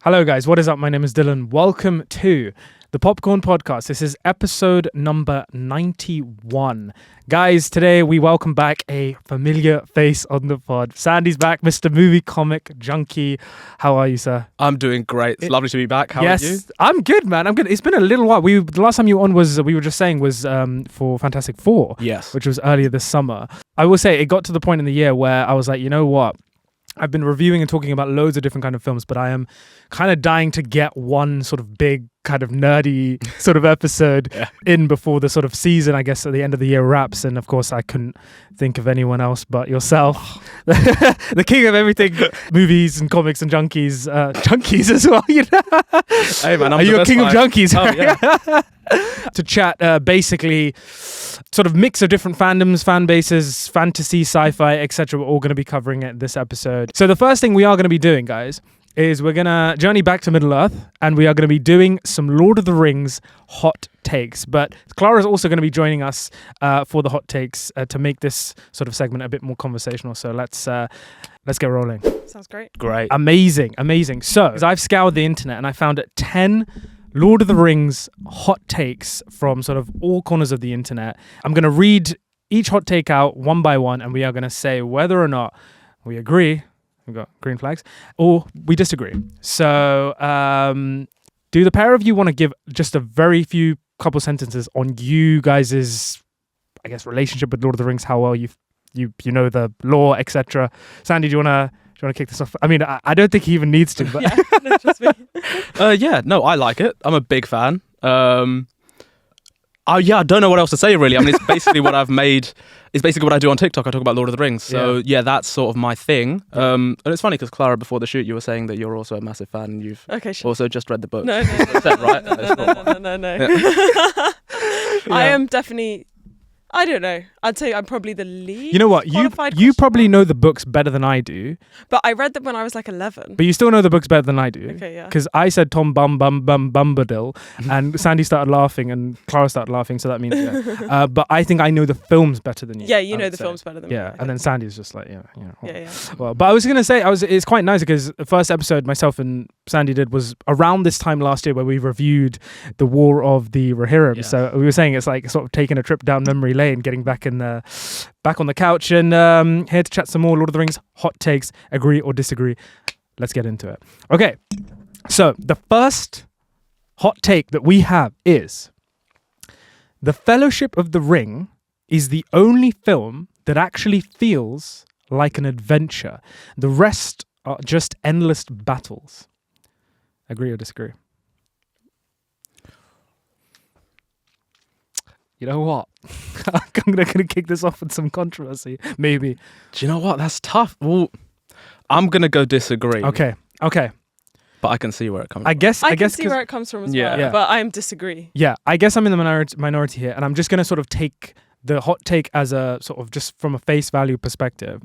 Hello guys, what is up? My name is Dylan. Welcome to the Popcorn Podcast. This is episode number 91. Guys, today we welcome back a familiar face on the pod. Sandy's back, Mr. MovieComicJunkie. How are you, sir? I'm doing great. It's lovely to be back. How are you? I'm good, man. I'm good. It's been a little while. The last time you were on was for Fantastic Four. Yes. Which was earlier this summer. I will say it got to the point in the year where I was like, you know what? I've been reviewing and talking about loads of different kind of films, but I am kind of dying to get one sort of big kind of nerdy sort of episode in before the sort of season, I guess, at the end of the year wraps. And of course, I couldn't think of anyone else but yourself, the king of everything, movies and comics and junkies as well. You know? Hey man, are you a king of junkies? Oh, yeah. To chat basically sort of mix of different fandoms, fan bases, fantasy, sci-fi, etc. We're all going to be covering it this episode. So the first thing we are going to be doing, guys, is we're going to journey back to Middle-earth and we are going to be doing some Lord of the Rings hot takes. But Clara is also going to be joining us for the hot takes to make this sort of segment a bit more conversational. So let's get rolling. Sounds great. Great. Amazing. So I've scoured the internet and I found 10 Lord of the Rings hot takes from sort of all corners of the internet. I'm going to read each hot take out one by one and we are going to say whether or not we agree, we've got green flags, or we disagree. So do the pair of you want to give just a very few couple sentences on you guys' I guess relationship with Lord of the Rings, how well you know the lore, etc. Sandy, do you want to kick this off? I mean, I don't think he even needs to, but yeah, no, just me. I like it. I'm a big fan. I don't know what else to say really. I mean, it's basically what I've made. It's basically what I do on TikTok. I talk about Lord of the Rings. So yeah, that's sort of my thing. And it's funny because Clara, before the shoot, you were saying that you're also a massive fan and you've also just read the book. No. Is that right? No. Yeah. I am definitely. I don't know. I'd say I'm probably the least. You know what? You probably know the books better than I do. But I read them when I was like 11. But you still know the books better than I do. Okay, yeah. Because I said Tom Bombadil, and Sandy started laughing, and Clara started laughing. So that means yeah. But I think I know the films better than you. Yeah, you know the films better than me. Yeah, and then Sandy's just like yeah. Yeah. Well, but I was gonna say it's quite nice because the first episode myself and Sandy did was around this time last year where we reviewed the War of the Rohirrim. Yeah. So we were saying it's like sort of taking a trip down memory lane, getting back on the couch and here to chat some more Lord of the Rings hot takes, agree or disagree. Let's get into it. Okay, so the first hot take that we have is The Fellowship of the Ring is the only film that actually feels like an adventure. The rest are just endless battles. Agree or disagree? You know what? I'm going to kick this off with some controversy, maybe. Do you know what? That's tough. Well, I'm going to go disagree. Okay. But I can see where it comes from. I can see where it comes from as well, but I disagree. Yeah, I guess I'm in the minority here, and I'm just going to sort of take the hot take as a sort of just from a face value perspective.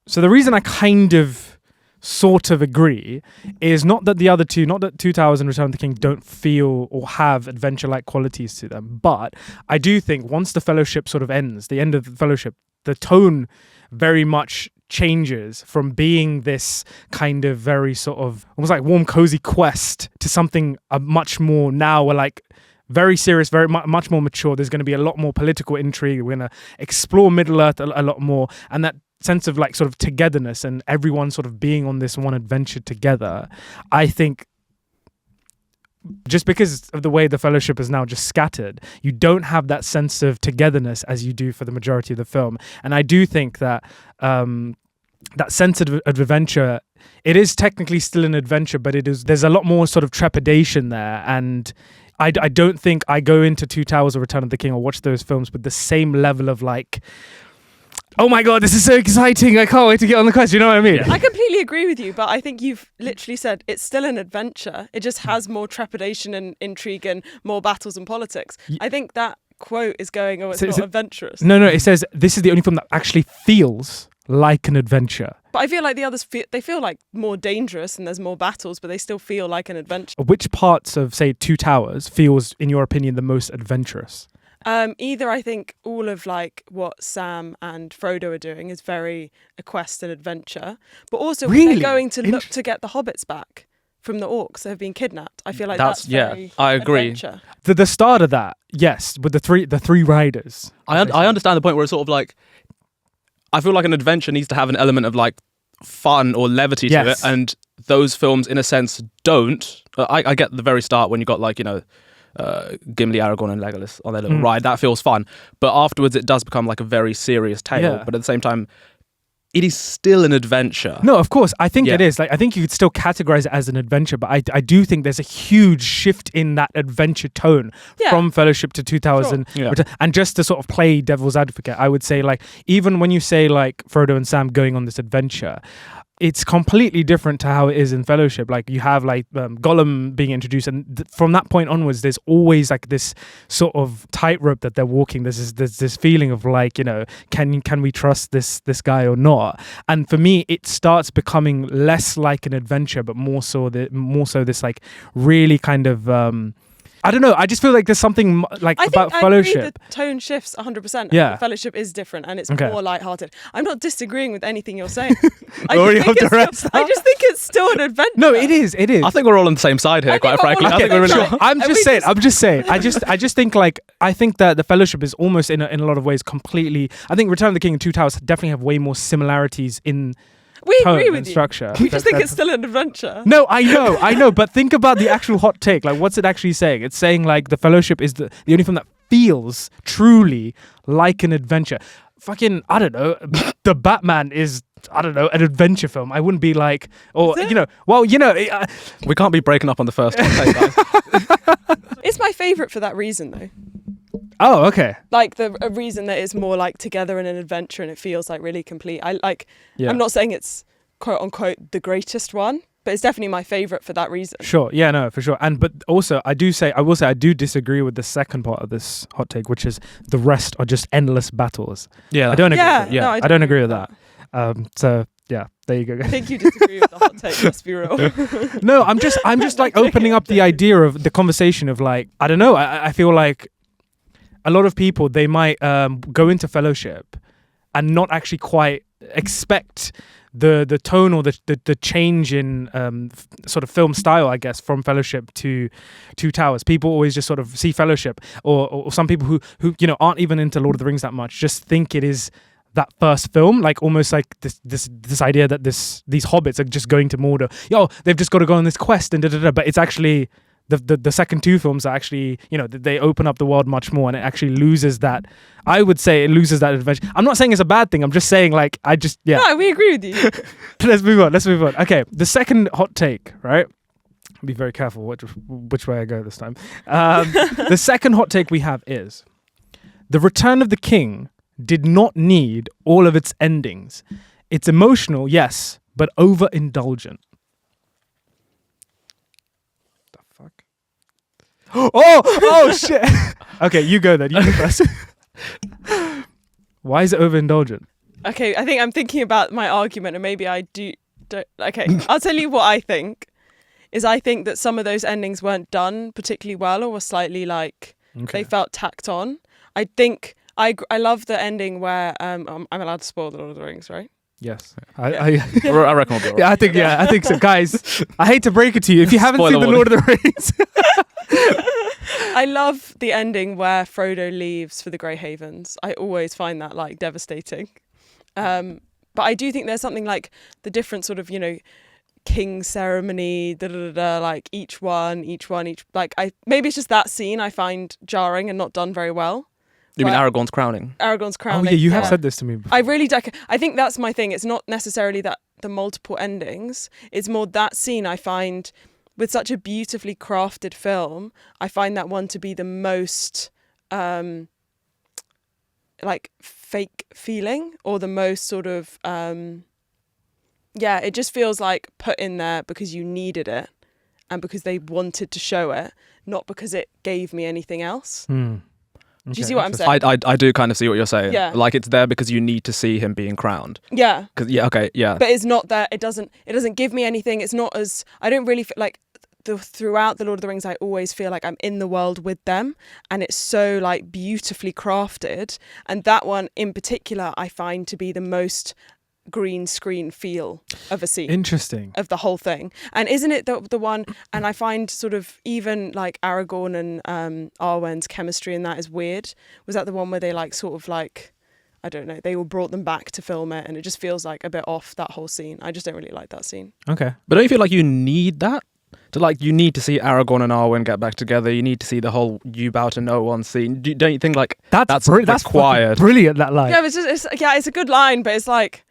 So the reason I kind of sort of agree is not that the other two, not that Two Towers and Return of the King don't feel or have adventure-like qualities to them, but I do think once the Fellowship sort of ends, the end of the Fellowship, the tone very much changes from being this kind of very sort of almost like warm, cozy quest to something much more now we're like very serious, very much more mature. There's going to be a lot more political intrigue. We're going to explore Middle-earth a lot more, and that sense of like sort of togetherness and everyone sort of being on this one adventure together. I think just because of the way the Fellowship is now just scattered, you don't have that sense of togetherness as you do for the majority of the film. And I do think that that sense of adventure, it is technically still an adventure, but there's a lot more sort of trepidation there. And I don't think I go into Two Towers or Return of the King or watch those films with the same level of like, oh my God, this is so exciting. I can't wait to get on the quest. You know what I mean? Yeah. I completely agree with you, but I think you've literally said it's still an adventure. It just has more trepidation and intrigue and more battles and politics. I think that quote is going, it's not adventurous. No, it says this is the only film that actually feels like an adventure. But I feel like the others, they feel like more dangerous and there's more battles, but they still feel like an adventure. Which parts of, say, Two Towers feels, in your opinion, the most adventurous? Either I think all of like what Sam and Frodo are doing is very a quest and adventure, but also when they're going to look to get the hobbits back. from the orcs that have been kidnapped. I feel like that's very I agree. adventure. The start of that, yes, with the three riders. I understand the point where it's sort of like, I feel like an adventure needs to have an element of like fun or levity to it, and those films in a sense don't. I get the very start when you got like, you know, Gimli, Aragorn and Legolas on their little ride. That feels fun, but afterwards it does become like a very serious tale. But at the same time, it is still an adventure. No, of course. I think it is. Like, I think you could still categorize it as an adventure, but I do think there's a huge shift in that adventure tone from Fellowship to 2000. Sure. And just to sort of play devil's advocate, I would say, like, even when you say like Frodo and Sam going on this adventure, it's completely different to how it is in Fellowship. Like, you have like Gollum being introduced, and from that point onwards, there's always like this sort of tightrope that they're walking. There's this feeling of like, you know, can we trust this guy or not? And for me, it starts becoming less like an adventure, but more so this like really kind of. I don't know. I just feel like there's something like about Fellowship. I agree, the tone shifts 100%. Yeah. Fellowship is different and it's more lighthearted. I'm not disagreeing with anything you're saying. I just think it's still an adventure. No, it is. It is. I think we're all on the same side here, quite frankly. I think we're really. I'm just saying. I just think like I think that the Fellowship is almost in a lot of ways completely. I think Return of the King and Two Towers definitely have way more similarities in. We agree with you. Structure. We just think it's still an adventure. No, I know, but think about the actual hot take. Like, what's it actually saying? It's saying like the Fellowship is the only film that feels truly like an adventure. Fucking, I don't know. The Batman is, I don't know, an adventure film. I wouldn't be like, or you know, well, you know, we can't be breaking up on the first hot take, guys. It's my favourite for that reason, though. Oh, okay. Like a reason that it's more like together in an adventure and it feels like really complete. I'm not saying it's quote unquote the greatest one, but it's definitely my favourite for that reason. Sure. Yeah, no, for sure. But also I will say I do disagree with the second part of this hot take, which is the rest are just endless battles. Yeah. I don't agree with that. No, I don't agree with that. So yeah, there you go. I think you disagree with the hot take, let's be real. No, I'm just like opening up the idea of the conversation of like, I don't know, I feel like a lot of people, they might go into Fellowship and not actually quite expect the tone or the change in sort of film style, I guess, from Fellowship to Two Towers. People always just sort of see Fellowship, or some people who you know aren't even into Lord of the Rings that much, just think it is that first film, like almost like this idea that these hobbits are just going to Mordor. They've just got to go on this quest and but it's actually. The second two films are actually, you know, they open up the world much more, and it actually loses that. I would say it loses that adventure. I'm not saying it's a bad thing. I'm just saying, like, No, we agree with you. Let's move on. Okay, the second hot take, right? Be very careful which way I go this time. The second hot take we have is The Return of the King did not need all of its endings. It's emotional, yes, but overindulgent. Oh shit. Okay, you go then. You go first. Why is it overindulgent? Okay, I think I'm thinking about my argument, and maybe I don't. Okay, I'll tell you what I think. I think that some of those endings weren't done particularly well, or were slightly like they felt tacked on. I think I love the ending where I'm allowed to spoil the Lord of the Rings, right? Yes, I reckon we'll be right. I think so, guys. I hate to break it to you, if you haven't seen the Lord of the Rings. I love the ending where Frodo leaves for the Grey Havens. I always find that like devastating. But I do think there's something like the different sort of, you know, king ceremony, like each one, like maybe it's just that scene I find jarring and not done very well. You mean Aragorn's crowning? Aragorn's crowning. Oh yeah, you have said this to me before. I really do. I think that's my thing. It's not necessarily that the multiple endings. It's more that scene I find with such a beautifully crafted film. I find that one to be the most like fake feeling, or the most sort of it just feels like put in there because you needed it and because they wanted to show it, not because it gave me anything else. Do you see what I'm saying? I do kind of see what you're saying. Yeah. Like it's there because you need to see him being crowned. Yeah. But it's not there. It doesn't give me anything. It's not as, I don't really feel like throughout the Lord of the Rings, I always feel like I'm in the world with them, and it's so like beautifully crafted. And that one in particular, I find to be the most green screen feel of a scene. Interesting. Of the whole thing. And isn't it the one, and I find sort of even like Aragorn and Arwen's chemistry in that is weird. Was that the one where they like sort of like, I don't know, they all brought them back to film it and it just feels like a bit off, that whole scene. I just don't really like that scene. Okay. But don't you feel like you need that? You need to see Aragorn and Arwen get back together. You need to see the whole "you bow to no one" scene. Don't you think like that's required? Brilliant, that line. Yeah, it's a good line, but it's like,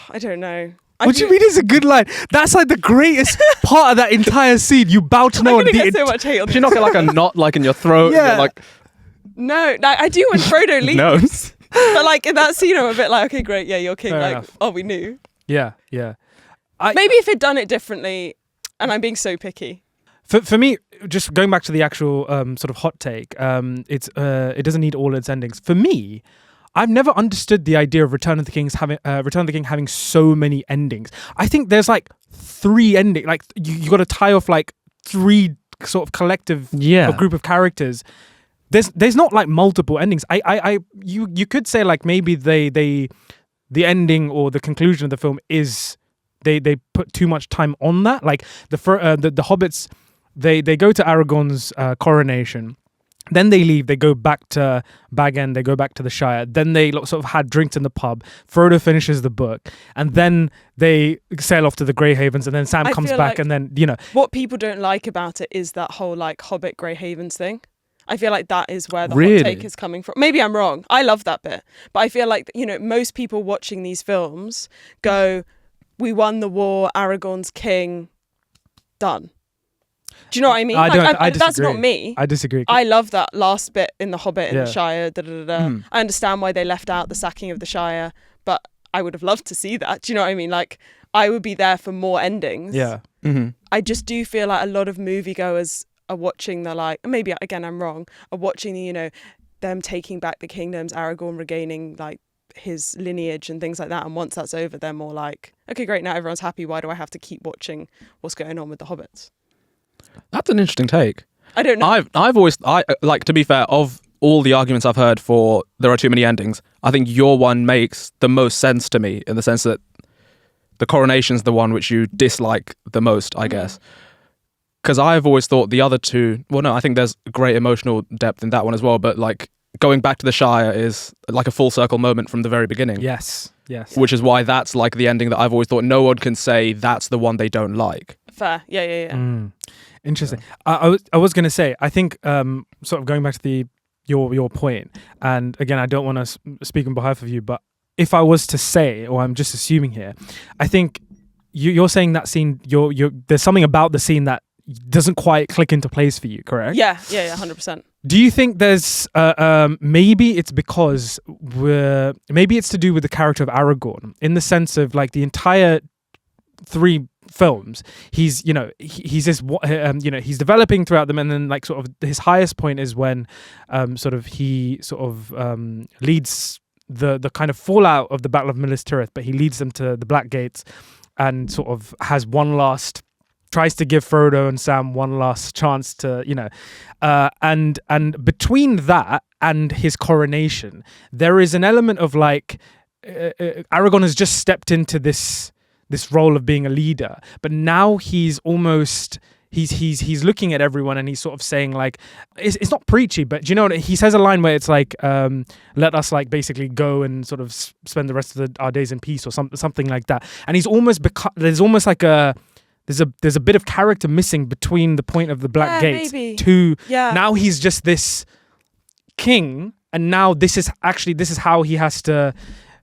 I don't know. What do you mean it's a good line? That's like the greatest part of that entire scene. You bow to no one. I'm gonna get so much hate on Did you not get like a knot like in your throat? Yeah. Like, no, I do when Frodo leaves. No. But like in that scene, I'm a bit like, okay, great, yeah, you're king. Fair like, enough. oh, we knew. Yeah. Maybe if it'd done it differently, and I'm being so picky. For me, just going back to the actual sort of hot take, it doesn't need all its endings. For me, I've never understood the idea of Return of the King having so many endings. I think there's like 3 endings. Like you got to tie off like 3 sort of collective or group of characters. There's not like multiple endings. You could say like maybe the ending or the conclusion of the film is they put too much time on that. Like the hobbits, they go to Aragorn's coronation. Then they leave, they go back to Bag End, they go back to the Shire. Then they sort of had drinks in the pub. Frodo finishes the book. And then they sail off to the Grey Havens. And then Sam comes back and then, What people don't like about it is that whole like Hobbit Grey Havens thing. I feel like that is where the hot take is coming from. Maybe I'm wrong. I love that bit. But I feel like, most people watching these films go, we won the war, Aragorn's king, done. Do you know what I mean? I disagree. That's not me. I disagree. I love that last bit in The Hobbit in the Shire. I understand why they left out the sacking of the Shire, but I would have loved to see that. Do you know what I mean? Like, I would be there for more endings. Yeah. Mm-hmm. I just do feel like a lot of moviegoers are watching the like, maybe again I'm wrong, are watching the, them taking back the kingdoms, Aragorn regaining like his lineage and things like that. And once that's over, they're more like, okay, great, now everyone's happy. Why do I have to keep watching what's going on with the hobbits? That's an interesting take. I don't know. I've always, like, to be fair, of all the arguments I've heard for there are too many endings, I think your one makes the most sense to me in the sense that the coronation's the one which you dislike the most, I guess. Because I've always thought the other two, well, no, I think there's great emotional depth in that one as well, but like going back to the Shire is like a full circle moment from the very beginning. Yes. Which is why that's like the ending that I've always thought no one can say that's the one they don't like. Fair. Yeah. Interesting. Yeah. I was going to say, I think sort of going back to your point, and again, I don't want to speak on behalf of you, but if I was to say, or I'm just assuming here, I think you're saying that scene, there's something about the scene that doesn't quite click into place for you, correct? Yeah, 100%. Do you think there's maybe it's because maybe it's to do with the character of Aragorn in the sense of like the entire 3 films, he's he's this he's developing throughout them, and then like sort of his highest point is when he leads the kind of fallout of the Battle of Minas Tirith, but he leads them to the Black Gates and sort of has tries to give Frodo and Sam one last chance to, and between that and his coronation, there is an element of like Aragorn has just stepped into this role of being a leader, but now he's almost he's looking at everyone and he's sort of saying like it's not preachy, but do you know what he says? A line where it's like let us like basically go and sort of spend the rest of our days in peace or something like that, and he's almost there's almost like there's a bit of character missing between the point of the Black Gates to now he's just this king, and now this is how he has to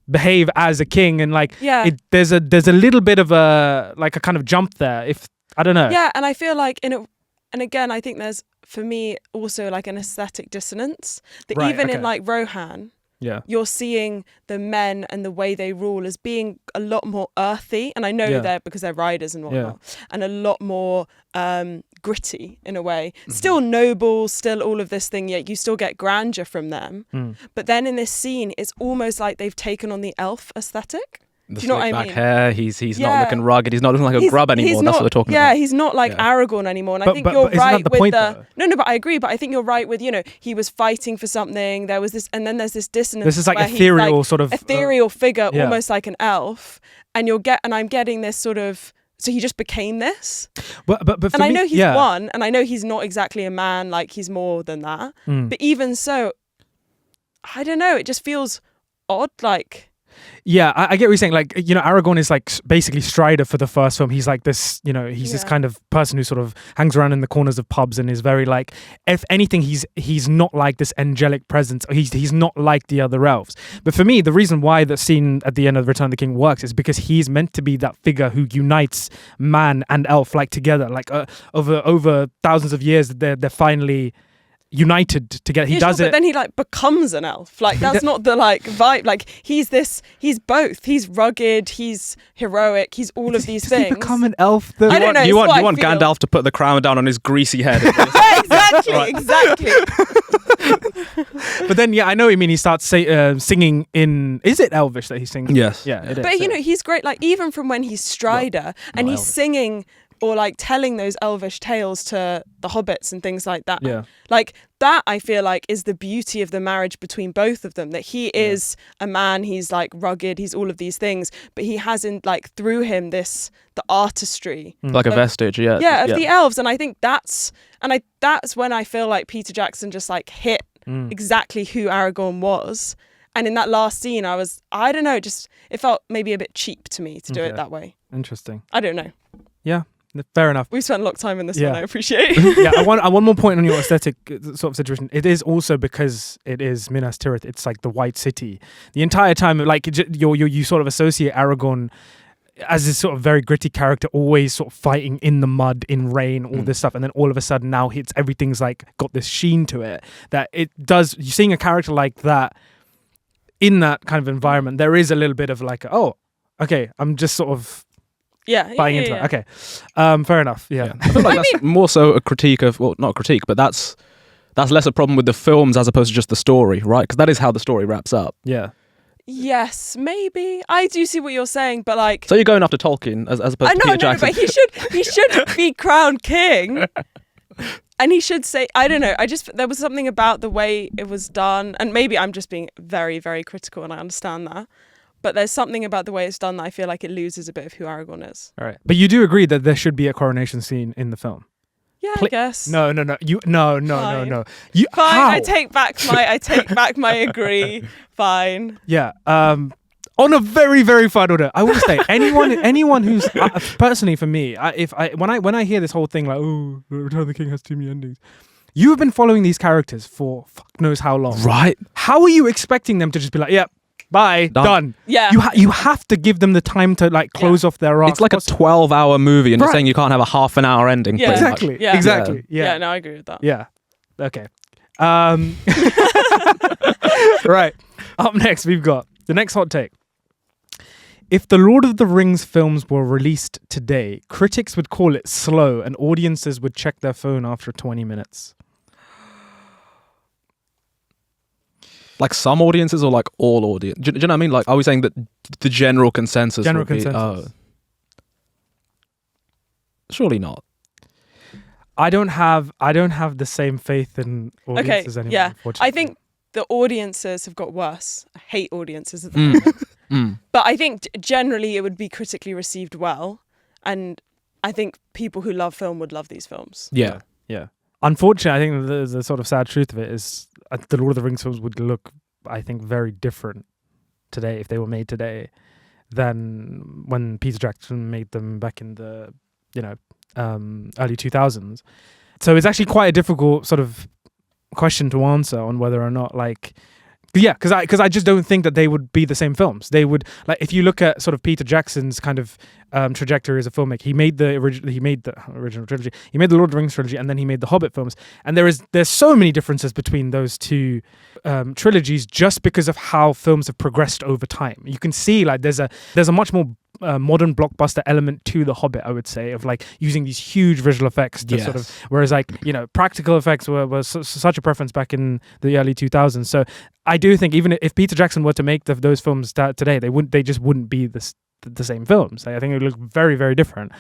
behave as a king, and like there's a little bit of a kind of jump there, if I don't know. Yeah, and I feel like and again I think there's for me also like an aesthetic dissonance that in like Rohan, you're seeing the men and the way they rule as being a lot more earthy, and I know they're because they're riders and whatnot, and a lot more gritty in a way. Still noble, still all of this thing, yet you still get grandeur from them. But then in this scene, it's almost like they've taken on the elf aesthetic. The Do you know what I back mean? hair. He's not looking rugged. He's not looking like a grub anymore. That's what we're talking about. Yeah, he's not like Aragorn anymore. And I think but you're isn't right that the with point, the. though? No, but I agree. But I think you're right with, he was fighting for something. There was this, and then there's this dissonance. This is like where he's ethereal like sort of ethereal figure, yeah. almost like an elf. And I'm getting this sort of. So he just became this. But for and I me, know he's one, and I know he's not exactly a man. Like he's more than that. But even so, I don't know. It just feels odd. Like. Yeah, I get what you're saying. Like, Aragorn is like basically Strider for the first film. He's like this, he's this kind of person who sort of hangs around in the corners of pubs and is very like, if anything, he's not like this angelic presence. He's not like the other elves. But for me, the reason why the scene at the end of Return of the King works is because he's meant to be that figure who unites man and elf like together. Like over thousands of years, they're finally united together. He does it, but then he like becomes an elf. Like that's not the like vibe. Like he's both. He's rugged. He's heroic. He's all of these does things. He become an elf? I don't know. You want Gandalf to put the crown down on his greasy head. Exactly. But then, I know what you mean. He starts singing in. Is it Elvish that he sings? Yes. Yeah, it is. But he's great. Like even from when he's Strider and he's singing. Or like telling those elvish tales to the hobbits and things like that. Yeah. Like that I feel like is the beauty of the marriage between both of them. That he is a man, he's like rugged, he's all of these things, but he has like through him the artistry. Like a vestige, of the elves. And I think that's when I feel like Peter Jackson just like hit exactly who Aragorn was. And in that last scene I don't know, just it felt maybe a bit cheap to me to do it that way. Interesting. I don't know. Yeah. Fair enough. We've spent a lot of time in this one, I appreciate. I want one more point on your aesthetic sort of situation. It is also because it is Minas Tirith. It's like the White City. The entire time, like you sort of associate Aragorn as this sort of very gritty character, always sort of fighting in the mud, in rain, all this stuff. And then all of a sudden now everything's like got this sheen to it that it does. You're seeing a character like that in that kind of environment. There is a little bit of like, oh, okay, I'm just sort of buying into that. Okay. Fair enough. Yeah. I feel like that's more so a critique of, well, not a critique, but that's less a problem with the films as opposed to just the story, right? Because that is how the story wraps up. Yeah. Yes, maybe. I do see what you're saying, but like... So you're going after Tolkien as opposed to Peter Jackson. But he should be crowned king. And he should say, I don't know, there was something about the way it was done, and maybe I'm just being very, very critical and I understand that. But there's something about the way it's done that I feel like it loses a bit of who Aragorn is. All right. But you do agree that there should be a coronation scene in the film? Yeah, I guess. No. No. Fine. You, fine. how? I take back my agree. Fine. Yeah. On a very, very final note, I will say anyone who's personally for me, when I hear this whole thing like, oh, Return of the King has too many endings. You have been following these characters for fuck knows how long, right? How are you expecting them to just be like, yeah, bye, done? Yeah. You have to give them the time to like close off their arc. It's like a 12-hour movie, and you're saying you can't have a half an hour ending. Yeah. Exactly. Yeah. Exactly. Yeah. No, I agree with that. Yeah. Okay. Right. Up next, we've got the next hot take. If the Lord of the Rings films were released today, critics would call it slow and audiences would check their phone after 20 minutes. Like some audiences or like all audience? Do you know what I mean? Like, are we saying that the general consensus would be... surely not. I don't have the same faith in audiences anymore. Yeah. Unfortunately. I think the audiences have got worse. I hate audiences at the moment. But I think generally it would be critically received well. And I think people who love film would love these films. Yeah. Unfortunately, I think the sort of sad truth of it is the Lord of the Rings films would look, I think, very different today if they were made today than when Peter Jackson made them back in the, early 2000s. So it's actually quite a difficult sort of question to answer on whether or not because I just don't think that they would be the same films. They would, like, if you look at sort of Peter Jackson's kind of trajectory as a filmmaker, he made the original trilogy, he made the Lord of the Rings trilogy, and then he made the Hobbit films. And there's so many differences between those two trilogies just because of how films have progressed over time. You can see like there's a much more modern blockbuster element to The Hobbit, I would say, of like using these huge visual effects to sort of, whereas like, you know, practical effects were such a preference back in the early 2000s. So I do think even if Peter Jackson were to make those films today, they just wouldn't be the same films. I think it would look very, very different.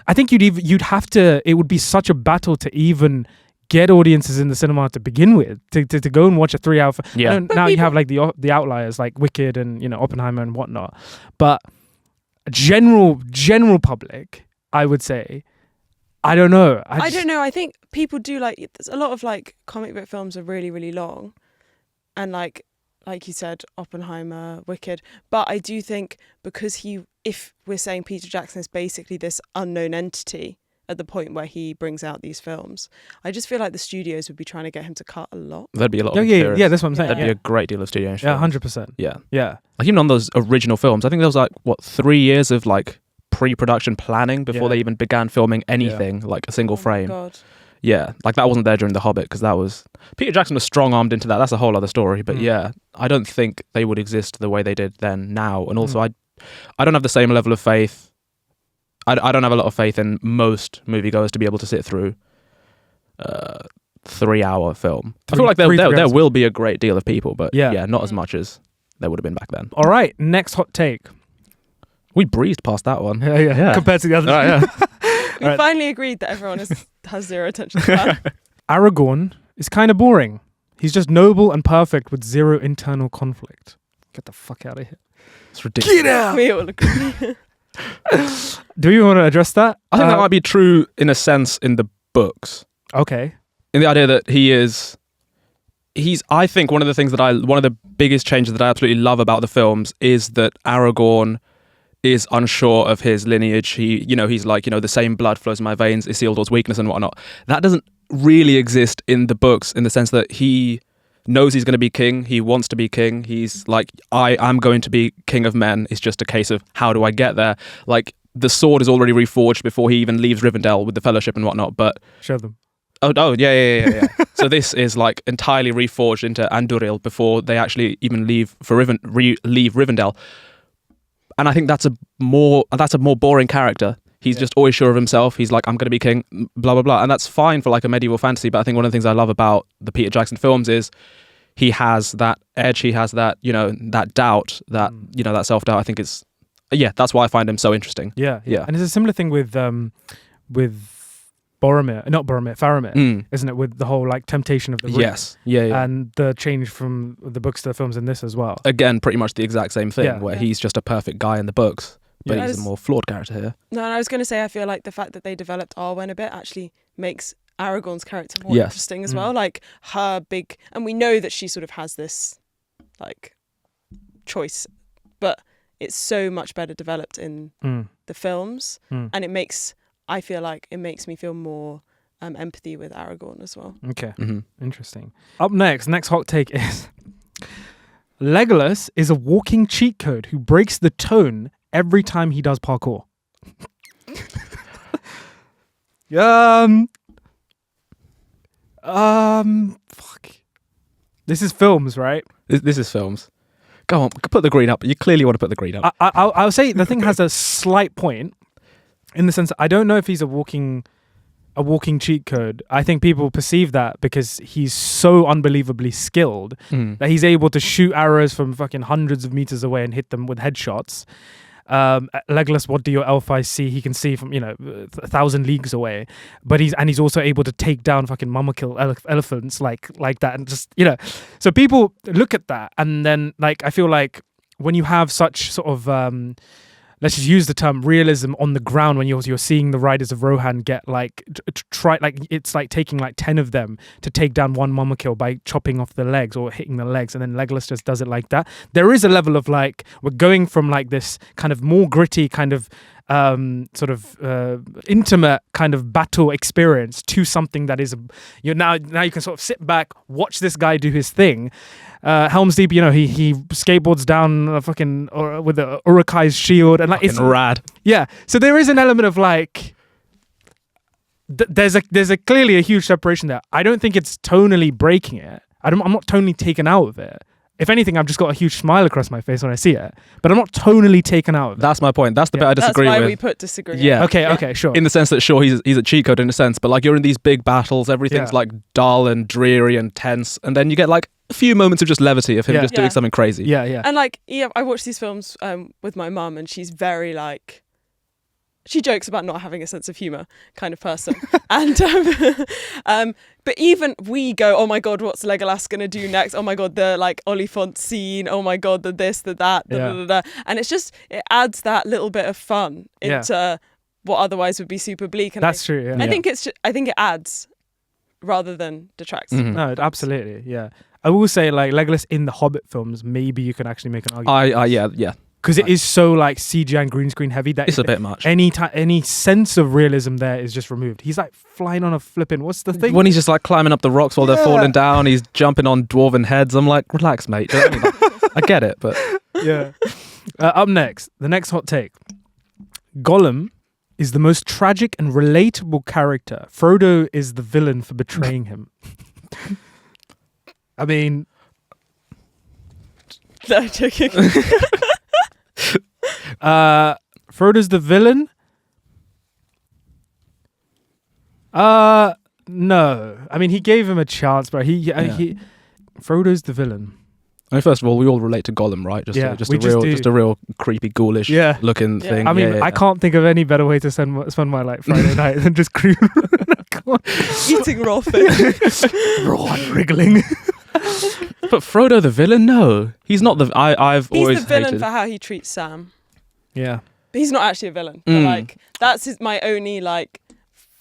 I think you'd have to, it would be such a battle to even get audiences in the cinema to begin with, to go and watch a 3-hour film. Yeah. Now you have like the outliers like Wicked and, you know, Oppenheimer and whatnot. But general public, I would say, I don't know. I don't know. I think people do like, there's a lot of like comic book films are really, really long. And like you said, Oppenheimer, Wicked. But I do think because if we're saying Peter Jackson is basically this unknown entity at the point where he brings out these films, I just feel like the studios would be trying to get him to cut a lot. That'd be a lot. Yeah, that's what I'm saying. That'd be a great deal of studio. Yeah, 100%. Yeah. Like even on those original films, I think there was like 3 years of like pre-production planning before they even began filming anything, like a single frame. Oh my God. Yeah, like that wasn't there during The Hobbit because that was Peter Jackson was strong-armed into that. That's a whole other story. But yeah, I don't think they would exist the way they did then now. And also, I don't have the same level of faith. I don't have a lot of faith in most moviegoers to be able to sit through a 3-hour film. I feel like there will be a great deal of people, but not as much as there would have been back then. All right, next hot take. We breezed past that one. Yeah. Compared to the others. We finally agreed that everyone has zero attention span. Aragorn is kind of boring. He's just noble and perfect with zero internal conflict. Get the fuck out of here. It's ridiculous. Get out! We all agree. Do you want to address that? I think that might be true in a sense in the books. Okay. In the idea that he's I think one of the biggest changes that I absolutely love about the films is that Aragorn is unsure of his lineage. He's like, the same blood flows in my veins, Isildur's weakness and whatnot. That doesn't really exist in the books in the sense that he knows he's going to be king. He wants to be king. He's like, I am going to be king of men. It's just a case of how do I get there? Like the sword is already reforged before he even leaves Rivendell with the Fellowship and whatnot. But show them. Oh yeah. So this is like entirely reforged into Anduril before they actually even leave Rivendell. And I think that's a more boring character. He's just always sure of himself. He's like, I'm going to be king, blah, blah, blah. And that's fine for like a medieval fantasy. But I think one of the things I love about the Peter Jackson films is he has that edge. He has that, that doubt, that, that self-doubt. I think it's, that's why I find him so interesting. Yeah. And it's a similar thing with Faramir, isn't it? With the whole like temptation of the ring. Yes. Yeah. And the change from the books to the films in this as well. Again, pretty much the exact same thing where he's just a perfect guy in the books. But he's a more flawed character here. No, and I was going to say, I feel like the fact that they developed Arwen a bit actually makes Aragorn's character more interesting as well. Like her big, and we know that she sort of has this like choice, but it's so much better developed in the films, and I feel like it makes me feel more empathy with Aragorn as well. Okay, interesting. Up next hot take is Legolas is a walking cheat code who breaks the tone every time he does parkour. Fuck. This is films, right? This is films. Go on, put the green up. You clearly want to put the green up. I'll say the thing has a slight point in the sense that I don't know if he's a walking cheat code. I think people perceive that because he's so unbelievably skilled that he's able to shoot arrows from fucking hundreds of meters away and hit them with headshots. Legolas, what do your elf eyes see? He can see from 1,000 leagues away, but he's also able to take down fucking kill elephants like that, and just So people look at that, and then like I feel like when you have such sort of let's just use the term realism on the ground, when you're seeing the riders of Rohan get like it's like taking like 10 of them to take down one kill by chopping off the legs or hitting the legs, and then Legolas just does it like that. There is a level of like we're going from like this kind of more gritty kind of sort of intimate kind of battle experience to something that is now you can sort of sit back, watch this guy do his thing. Helm's Deep, he skateboards down with the Uruk-hai's shield, and like it's rad. Yeah, so there is an element of like there's a clearly a huge separation there. I don't think it's tonally breaking it. I'm not tonally taken out of it. if anything, I've just got a huge smile across my face when I see it, but I'm not tonally taken out of it. That's my point. That's the bit I disagree with. That's why we put disagree. Yeah. Okay, sure. In the sense that, sure, he's a cheat code in a sense, but like you're in these big battles, everything's like dull and dreary and tense, and then you get like a few moments of just levity of him just doing something crazy. Yeah. And like, I watch these films with my mum, and she's very like, she jokes about not having a sense of humour kind of person. And but even we go, oh my God, what's Legolas going to do next? Oh my God, the like Oliphant scene. Oh my God, the this, the that. Da, da, da, da. And it's just, it adds that little bit of fun into what otherwise would be super bleak. And that's true. Yeah. I think it adds rather than detracts. Mm-hmm. No, absolutely. Yeah. I will say like Legolas in the Hobbit films, maybe you can actually make an argument. Yeah. Because it is so like CGI and green screen heavy that it's a bit much. Any sense of realism there is just removed. He's like flying on a flipping, what's the thing? When he's just like climbing up the rocks while they're falling down, he's jumping on dwarven heads. I'm like, relax, mate. You know what I mean? I get it, but yeah. Up next, the next hot take. Gollum is the most tragic and relatable character. Frodo is the villain for betraying him. I mean, no, joking. Frodo's the villain? No. I mean, he gave him a chance, but Frodo's the villain. I mean, first of all, we all relate to Gollum, right? Just a real creepy, ghoulish looking thing. I mean, I can't think of any better way to spend my like Friday night than just eating raw fish, raw and wriggling. But Frodo the villain? No, he's not the. He's always the villain hated. for how he treats Sam. Yeah, but he's not actually a villain. But like that's my only like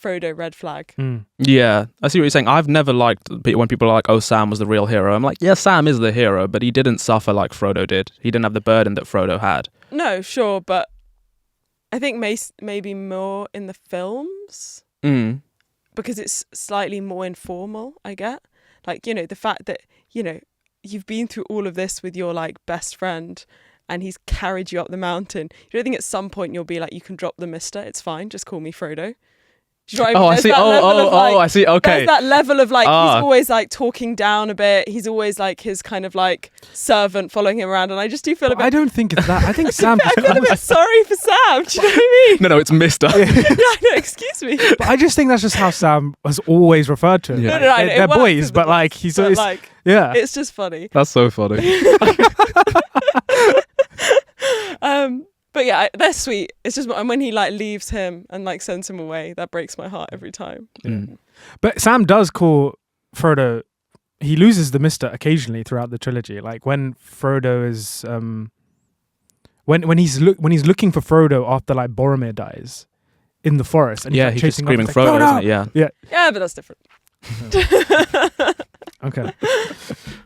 Frodo red flag. Yeah, I see what you're saying. I've never liked when people are like, "Oh, Sam was the real hero." I'm like, yeah, Sam is the hero, but he didn't suffer like Frodo did. He didn't have the burden that Frodo had. No, sure, but I think maybe more in the films because it's slightly more informal. I get. Like, you know, the fact that, you know, you've been through all of this with your, like, best friend and he's carried you up the mountain. You don't think at some point you'll be like, you can drop the mister, it's fine, just call me Frodo. Do you know what I mean? I see. I see. Okay. There's that level of, like, he's always, like, talking down a bit. He's always, like, his kind of, like, servant following him around. And I just do feel a bit... I don't think it's that. I think Sam... I feel a bit sorry for Sam. Do you know what I mean? No, it's Mister. Yeah, no, excuse me. But I just think that's just how Sam has always referred to him. Yeah. Like, they're boys, but, like, he's always... Like, yeah. It's just funny. That's so funny. But yeah, they're sweet. It's just when he like leaves him and like sends him away, that breaks my heart every time. But Sam does call Frodo. He loses the Mister occasionally throughout the trilogy. Like when Frodo is when he's looking for Frodo after like Boromir dies in the forest, and he's just screaming Frodo, isn't it? Yeah, but that's different. Okay.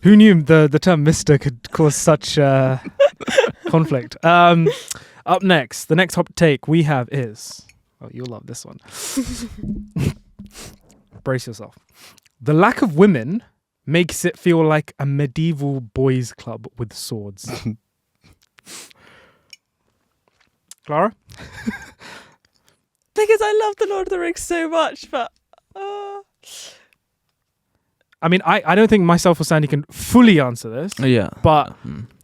Who knew the term Mister could cause such conflict? Up next, the next hot take we have is... Oh, you'll love this one. Brace yourself. The lack of women makes it feel like a medieval boys' club with swords. Clara? Because I love The Lord of the Rings so much, but... I mean, I don't think myself or Sandy can fully answer this. Yeah. But...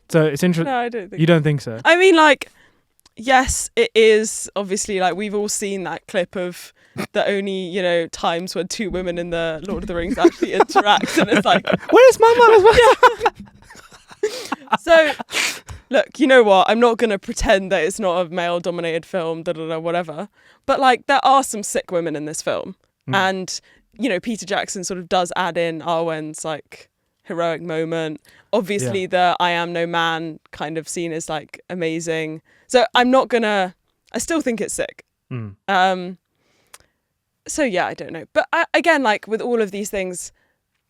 So it's interesting. No, I don't think you don't think so? I mean, like... Yes, it is obviously like we've all seen that clip of the only, you know, times when two women in the Lord of the Rings actually interact, and it's like, where's my mum? Yeah. So, look, you know what? I'm not gonna pretend that it's not a male-dominated film, whatever. But like, there are some sick women in this film, and you know, Peter Jackson sort of does add in Arwen's like heroic moment. Obviously, the I am no man kind of scene is like amazing. So I'm not gonna... I still think it's sick. So yeah, I don't know. But again, like with all of these things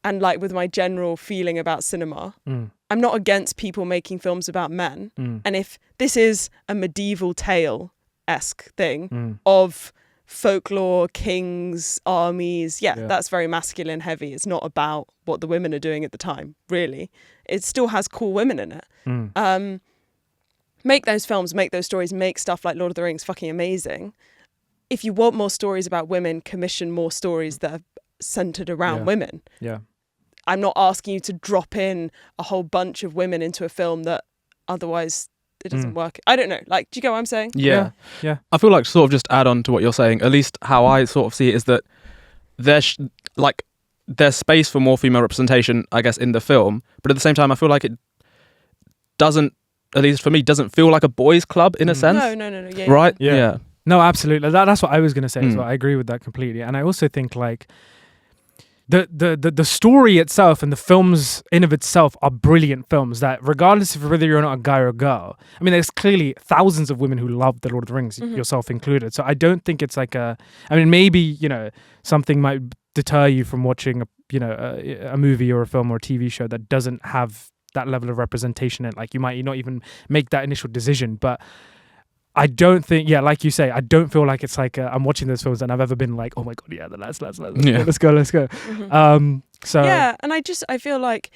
and like with my general feeling about cinema, I'm not against people making films about men. And if this is a medieval tale-esque thing of folklore, kings, armies, that's very masculine heavy. It's not about what the women are doing at the time, really. It still has cool women in it. Make those films, make those stories, make stuff like Lord of the Rings fucking amazing. If you want more stories about women, commission more stories that are centered around women. Yeah. I'm not asking you to drop in a whole bunch of women into a film that otherwise it doesn't work. I don't know. Like, do you get what I'm saying? Yeah. Yeah. I feel like, sort of just add on to what you're saying, at least how I sort of see it is that there's space for more female representation, I guess, in the film, but at the same time I feel like it doesn't, at least for me, doesn't feel like a boys' club in a sense. No. Yeah. Right? Yeah. No, absolutely. That's what I was going to say as well. I agree with that completely. And I also think like the story itself and the films in of itself are brilliant films that regardless of whether you're not a guy or a girl, I mean, there's clearly thousands of women who love The Lord of the Rings, yourself included. So I don't think it's like maybe, you know, something might deter you from watching a movie or a film or a TV show that doesn't have that level of representation in it. Like you might not even make that initial decision, but I don't think, like you say, I don't feel like it's like I'm watching those films and I've ever been like, oh my god, yeah, let's go. So yeah, and I feel like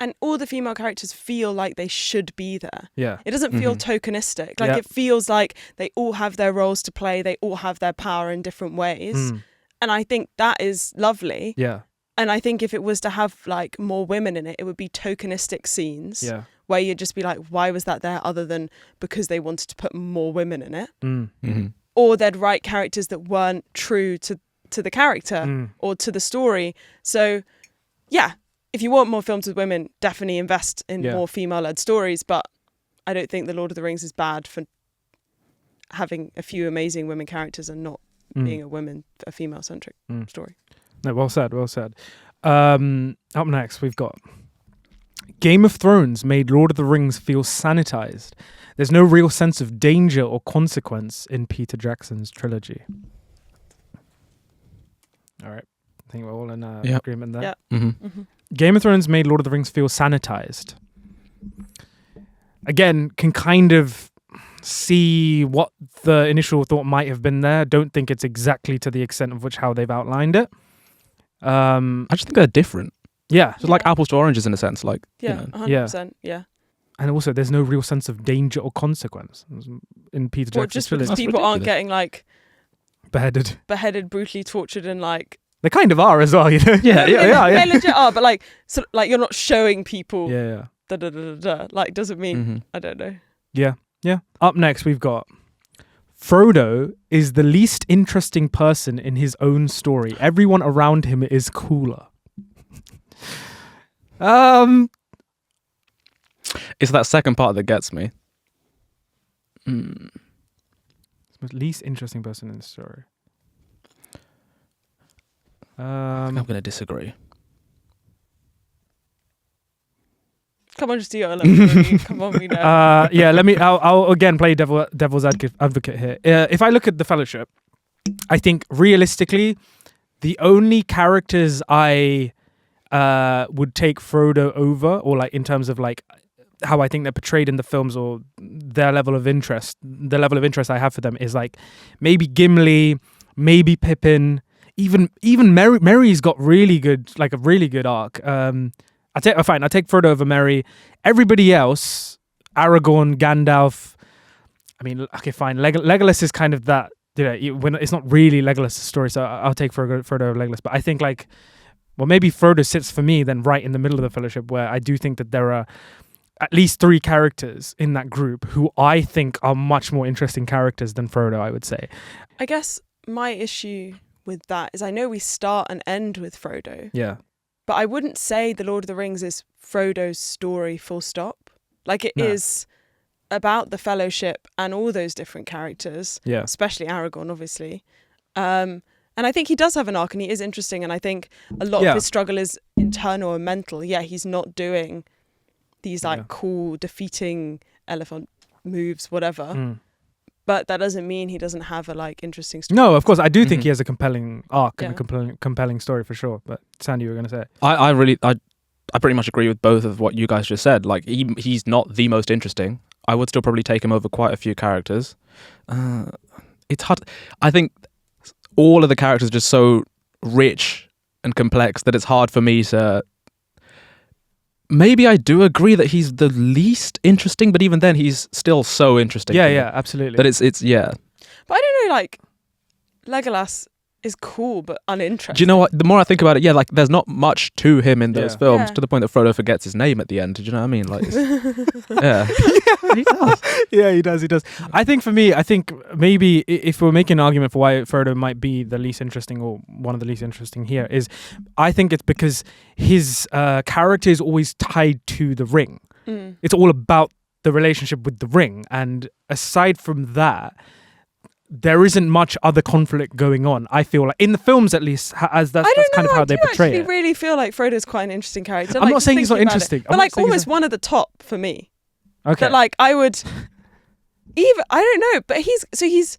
and all the female characters feel like they should be there. Yeah, it doesn't feel tokenistic. Like it feels like they all have their roles to play. They all have their power in different ways, and I think that is lovely. Yeah, and I think if it was to have like more women in it, it would be tokenistic scenes. Yeah. Where you'd just be like, why was that there other than because they wanted to put more women in it? Or they'd write characters that weren't true to the character or to the story. So, yeah, if you want more films with women, definitely invest in more female-led stories. But I don't think The Lord of the Rings is bad for having a few amazing women characters and not being a female-centric story. No, well said. Up next, we've got Game of Thrones made Lord of the Rings feel sanitized. There's no real sense of danger or consequence in Peter Jackson's trilogy. All right. I think we're all in agreement there. Yeah. Game of Thrones made Lord of the Rings feel sanitized. Again, can kind of see what the initial thought might have been there. Don't think it's exactly to the extent of which how they've outlined it. I just think they're different. Yeah. So like apples to oranges in a sense, like 100%. Yeah. And also, there's no real sense of danger or consequence in Peter Jackson's just trilogy. because people aren't getting like beheaded, brutally tortured, and like they kind of are as well, you know. Yeah. They legit are, but like you're not showing people. Yeah. Like doesn't mean I don't know. Yeah. Up next, we've got Frodo is the least interesting person in his own story. Everyone around him is cooler. It's that second part that gets me. The least interesting person in the story. I'm going to disagree. Come on, just do your Come on, we know. I'll again play devil's advocate here. If I look at the Fellowship, I think realistically, the only characters I would take Frodo over, or like in terms of like how I think they're portrayed in the films or the level of interest I have for them is like maybe Gimli, maybe Pippin, even Merry's got really good, like a really good arc. I take Frodo over Merry. Everybody else, Aragorn, Gandalf. I mean, okay, fine. Legolas is kind of that. When it's not really Legolas' story, so I'll take Frodo over Legolas. But I think like, well, maybe Frodo sits for me then right in the middle of the Fellowship, where I do think that there are at least 3 characters in that group who I think are much more interesting characters than Frodo, I would say. I guess my issue with that is I know we start and end with Frodo. Yeah. But I wouldn't say The Lord of the Rings is Frodo's story full stop. Like it is about the Fellowship and all those different characters, especially Aragorn, obviously. And I think he does have an arc and he is interesting. And I think a lot of his struggle is internal and mental. Yeah, he's not doing these like cool defeating elephant moves, whatever. But that doesn't mean he doesn't have a like interesting story. No, of course. I do think he has a compelling arc and a compelling story for sure. But Sandy, you were going to say. I pretty much agree with both of what you guys just said. Like he's not the most interesting. I would still probably take him over quite a few characters. It's hard. I think all of the characters are just so rich and complex that it's hard for me to. Maybe I do agree that he's the least interesting, but even then, he's still so interesting. Yeah, absolutely. That it's. But I don't know, like Legolas is cool but uninteresting. Do you know what? The more I think about it, yeah, like there's not much to him in those films, Yeah. to the point that Frodo forgets his name at the end. Do you know what I mean? Like, yeah. He does. Yeah, he does. I think for me, maybe if we're making an argument for why Frodo might be the least interesting or one of the least interesting here, is I think it's because his character is always tied to the ring. It's all about the relationship with the ring, and aside from that, there isn't much other conflict going on. I feel like in the films, at least, as that's kind of how they portray it. I really feel like Frodo's quite an interesting character. I'm not saying he's not interesting, but like almost one at the top for me. Okay. But like I would even I don't know, but he's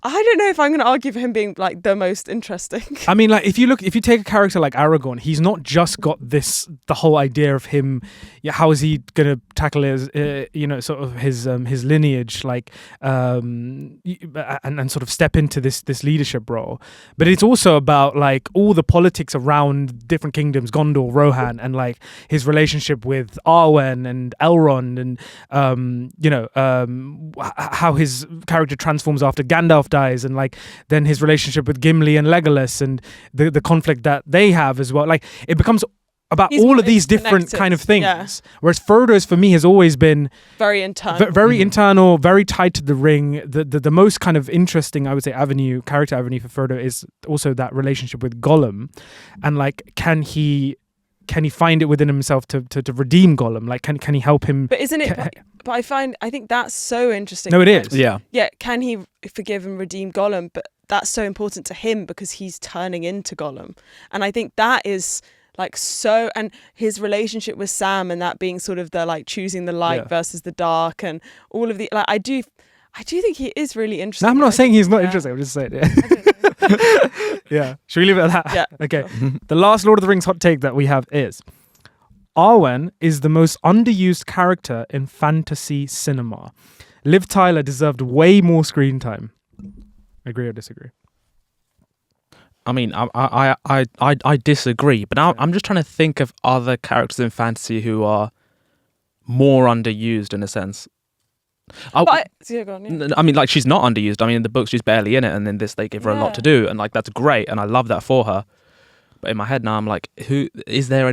I don't know if I'm going to argue for him being like the most interesting. I mean, like if you take a character like Aragorn, he's not just got the whole idea of him. Yeah, how is he going to tackle his, sort of his lineage, like, and sort of step into this leadership role. But it's also about like all the politics around different kingdoms, Gondor, Rohan, and like his relationship with Arwen and Elrond, and how his character transforms after Gandalf dies, and like then his relationship with Gimli and Legolas, and the conflict that they have as well. Like it becomes about all of these different kind of things. Yeah. Whereas Frodo's for me has always been very internal, very internal, very tied to the ring. The most kind of interesting, I would say, character avenue for Frodo is also that relationship with Gollum, and like can he find it within himself to redeem Gollum? Like can he help him? But isn't it? But I think that's so interesting. No, it is. Yeah. Yeah. Can he forgive and redeem Gollum? But that's so important to him because he's turning into Gollum, and I think that is like so. And his relationship with Sam, and that being sort of the like choosing the light versus the dark, and all of the like. I do think he is really interesting. No, I'm not saying he's not interesting. I'm just saying. Yeah. Should we leave it at that? Yeah. Okay. The last Lord of the Rings hot take that we have is Arwen is the most underused character in fantasy cinema. Liv Tyler deserved way more screen time. Agree or disagree? I mean, I disagree, but now I'm just trying to think of other characters in fantasy who are more underused in a sense. Go on, yeah. I mean, like she's not underused. I mean, in the books she's barely in it, and in this they give her a lot to do, and like that's great, and I love that for her. But in my head now, I'm like, who is there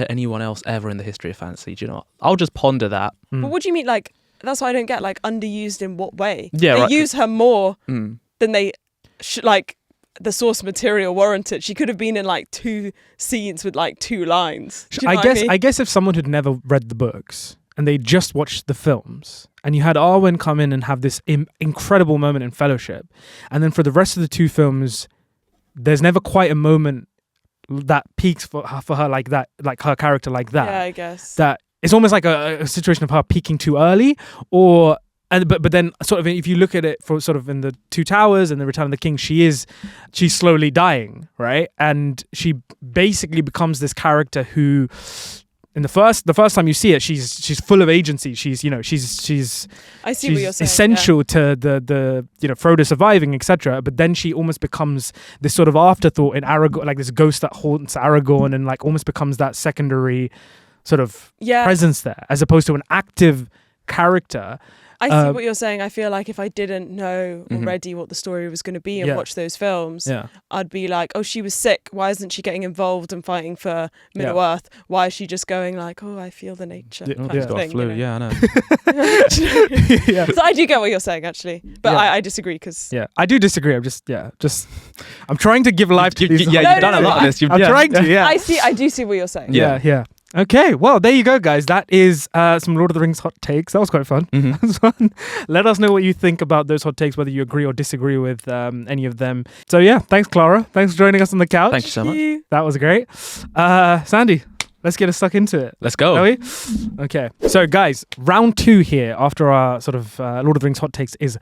anyone else ever in the history of fantasy? Do you know what? I'll just ponder that. But what do you mean? Like that's what I don't get. Like underused in what way? Yeah, they right. use her more than they like. The source material warranted. She could have been in like 2 scenes with like 2 lines. Do you know what I mean? I guess if someone had never read the books and they just watched the films, and you had Arwen come in and have this incredible moment in Fellowship, and then for the rest of the 2 films, there's never quite a moment that peaks for her like that, like her character like that. Yeah, I guess. That it's almost like a situation of her peaking too early, or. But then sort of if you look at it for sort of in the 2 Towers and the Return of the King, she's slowly dying, right? And she basically becomes this character who, in the first time you see it, she's full of agency. She's I see what you're saying. Essential to the Frodo surviving, etc. But then she almost becomes this sort of afterthought in Aragorn, like this ghost that haunts Aragorn, and like almost becomes that secondary sort of presence there, as opposed to an active character. I see what you're saying. I feel like if I didn't know already what the story was going to be and watch those films, I'd be like, oh, she was sick. Why isn't she getting involved and fighting for Middle Earth? Why is she just going like, oh, I feel the nature kind of thing? Flu. Yeah, I know. So I do get what you're saying, actually. But I disagree because... Yeah, I do disagree. I'm I'm trying to give life to these... You've done a lot of this. I'm trying to, I do see what you're saying. Yeah. Okay, well, there you go, guys. That is some Lord of the Rings hot takes. That was quite fun. That was fun. Let us know what you think about those hot takes, whether you agree or disagree with any of them. So yeah, thanks, Clara. Thanks for joining us on the couch. Thank you so much. That was great. Sandy, let's get us stuck into it. Let's go. Shall we? Okay, so guys, round 2 here after our sort of Lord of the Rings hot takes is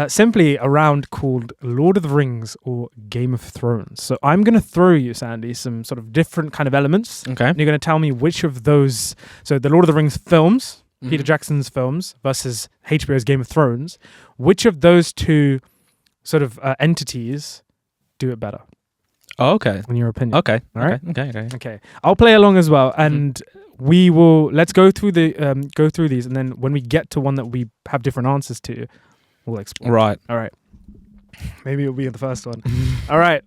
simply a round called Lord of the Rings or Game of Thrones. So I'm going to throw you, Sandy, some sort of different kind of elements. Okay. And you're going to tell me which of those... So the Lord of the Rings films, Peter Jackson's films, versus HBO's Game of Thrones, which of those 2 sort of entities do it better? Oh, okay. In your opinion. Okay. All right? Okay. I'll play along as well, and we will... Let's go through these, and then when we get to one that we have different answers to, we'll explore. Right. All right. Maybe it'll be the first one. All right.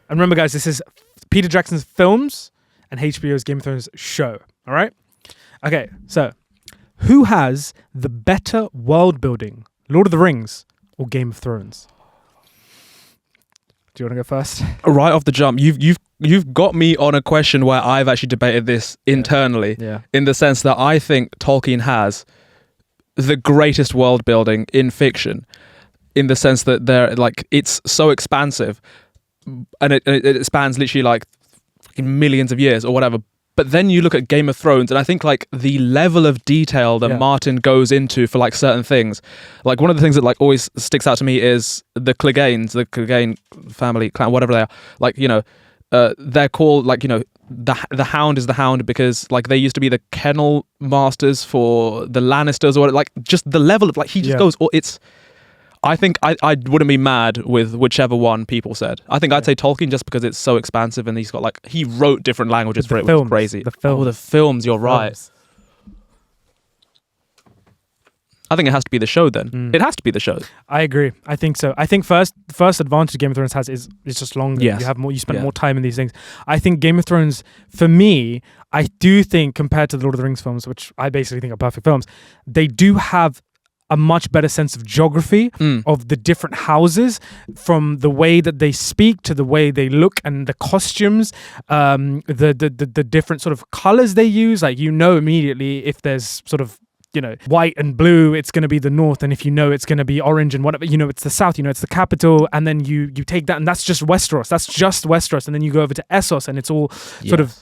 And remember, guys, this is Peter Jackson's films and HBO's Game of Thrones show. All right? Okay, so who has the better world building, Lord of the Rings or Game of Thrones? Do you want to go first? Right off the jump, you've got me on a question where I've actually debated this internally, in the sense that I think Tolkien has the greatest world building in fiction, in the sense that it's so expansive, and it spans literally like fucking millions of years or whatever. But then you look at Game of Thrones, and I think like the level of detail that Martin goes into for like certain things, like one of the things that like always sticks out to me is the Clegane family, clan, whatever they are. Like, you know, they're called like, you know, the Hound is the Hound because like they used to be the kennel masters for the Lannisters, or like just the level of like he just goes. It's. I think I wouldn't be mad with whichever one people said. I think I'd say Tolkien just because it's so expansive and he's got like he wrote different languages for it, which is crazy. The films, you're right. I think it has to be the show then. It has to be the show. I agree. I think so. I think the first advantage Game of Thrones has is it's just longer. Yes. You have more. You spend more time in these things. I think Game of Thrones, for me, I do think compared to the Lord of the Rings films, which I basically think are perfect films, they do have a much better sense of geography of the different houses, from the way that they speak to the way they look and the costumes, the different sort of colors they use. Like, you know immediately if there's sort of, you know, white and blue, it's going to be the north, and if you know it's going to be orange and whatever, you know, it's the south, you know, it's the capital, and then you take that, and that's just Westeros, and then you go over to Essos, and it's all sort of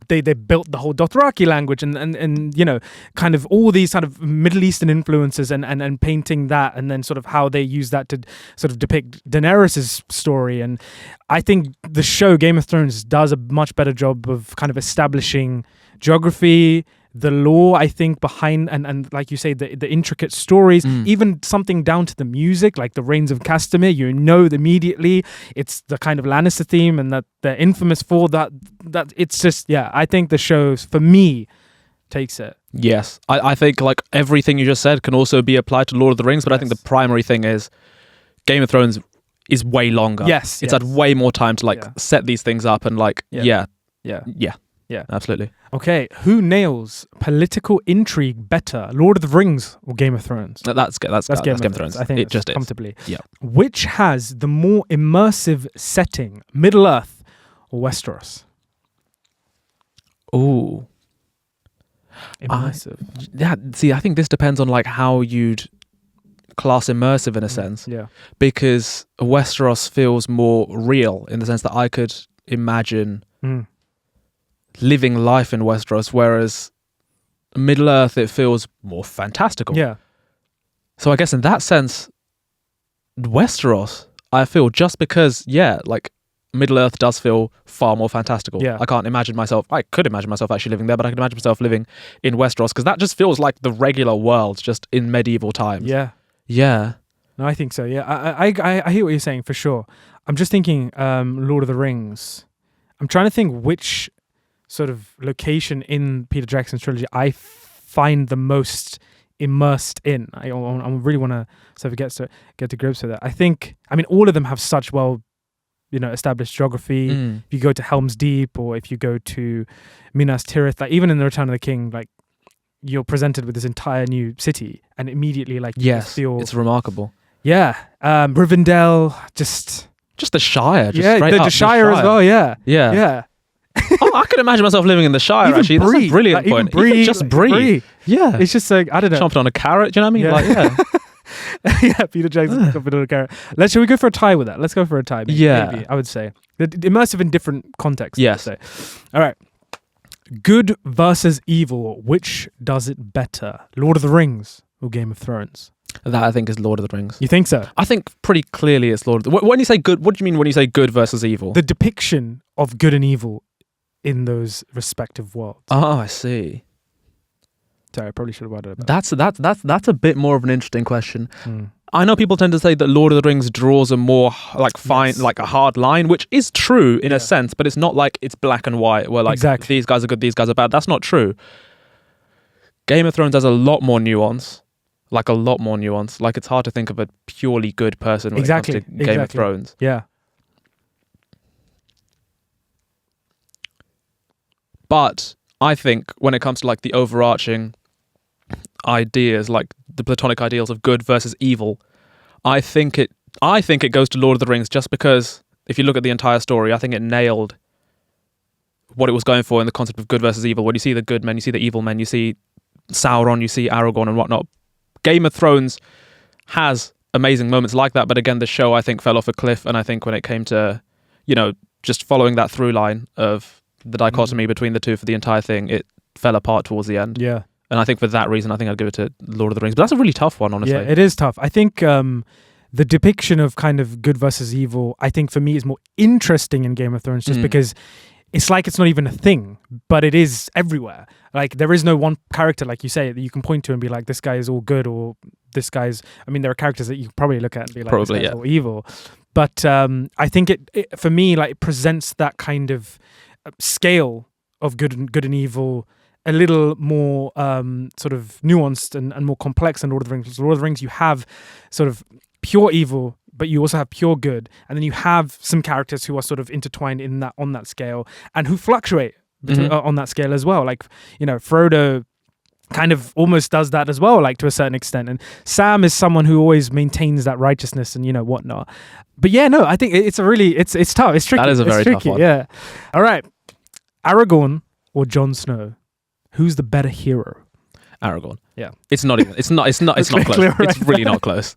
they built the whole Dothraki language and you know, kind of all these kind of Middle Eastern influences and painting that, and then sort of how they use that to sort of depict Daenerys' story. And I think the show Game of Thrones does a much better job of kind of establishing geography, the lore, I think, behind and like you say, the intricate stories, even something down to the music, like the Rains of Castamere. You know immediately it's the kind of Lannister theme, and that they're infamous for that. That it's just, I think the show, for me, takes it. Yes, I think like everything you just said can also be applied to Lord of the Rings, but I think the primary thing is Game of Thrones is way longer. It's had way more time to like set these things up and like Yeah, absolutely. Okay, who nails political intrigue better, Lord of the Rings or Game of Thrones? That's Game of Thrones. I think it just comfortably. Yeah. Which has the more immersive setting, Middle Earth or Westeros? Ooh. Immersive. I think this depends on like how you'd class immersive in a sense. Yeah. Because Westeros feels more real in the sense that I could imagine living life in Westeros, whereas Middle Earth, it feels more fantastical. Yeah. So I guess in that sense, Westeros, I feel, just because, like Middle Earth does feel far more fantastical. Yeah. I could imagine myself actually living there, but I can imagine myself living in Westeros because that just feels like the regular world, just in medieval times. Yeah. Yeah. No, I think so. Yeah. I hear what you're saying for sure. I'm just thinking Lord of the Rings. I'm trying to think which sort of location in Peter Jackson's trilogy I find the most immersed in. I really want to sort of get to grips with it. I think, I mean, all of them have such well, established geography. If you go to Helm's Deep, or if you go to Minas Tirith, like even in The Return of the King, like you're presented with this entire new city, and immediately like you feel it's remarkable. Yeah, Rivendell, just the Shire. The Shire as well. Yeah. I could imagine myself living in the Shire. Even actually, Bree, that's a brilliant point. Bree, just Bree. Yeah, it's just like, I don't know, chomping on a carrot. Do you know what I mean? Yeah. Yeah, Peter Jackson chomping on a carrot. Shall we go for a tie with that? Let's go for a tie. Maybe, I would say immersive in different contexts. Yes. All right. Good versus evil. Which does it better? Lord of the Rings or Game of Thrones? That I think is Lord of the Rings. You think so? I think pretty clearly it's Lord of the Rings. When you say good, what do you mean when you say good versus evil? The depiction of good and evil in those respective worlds. Oh, I see. Sorry, I probably should have worded it better. That's a bit more of an interesting question. I know people tend to say that Lord of the Rings draws a more like fine, like a hard line, which is true in a sense, but it's not like it's black and white where like these guys are good, these guys are bad. That's not true. Game of Thrones has a lot more nuance, like a lot more nuanced. Like it's hard to think of a purely good person when it comes to Game of Thrones. Yeah. But I think when it comes to like the overarching ideas, like the platonic ideals of good versus evil, I think it goes to Lord of the Rings, just because if you look at the entire story, I think it nailed what it was going for in the concept of good versus evil. When you see the good men, you see the evil men, you see Sauron, you see Aragorn and whatnot. Game of Thrones has amazing moments like that, but again, the show I think fell off a cliff, and I think when it came to, just following that through line of the dichotomy between the two for the entire thing, it fell apart towards the end. Yeah. And I think for that reason, I think I'd give it to Lord of the Rings. But that's a really tough one, honestly. Yeah, it is tough. I think the depiction of kind of good versus evil, I think for me is more interesting in Game of Thrones, just because it's like it's not even a thing, but it is everywhere. Like there is no one character, like you say, that you can point to and be like, this guy is all good, or this guy's. I mean, there are characters that you can probably look at and be like, this guy's all evil. But I think it for me, like, it presents that kind of scale of good and evil a little more sort of nuanced and more complex than Lord of the Rings. Lord of the Rings, you have sort of pure evil, but you also have pure good, and then you have some characters who are sort of intertwined in that on that scale and who fluctuate on that scale as well. Like, Frodo kind of almost does that as well, like to a certain extent, and Sam is someone who always maintains that righteousness and whatnot. But yeah, no, I think it's tough. It's tricky. That is a very tough one. Yeah. All right, Aragorn or Jon Snow, who's the better hero? Aragorn. Yeah. It's not close. It's really not close.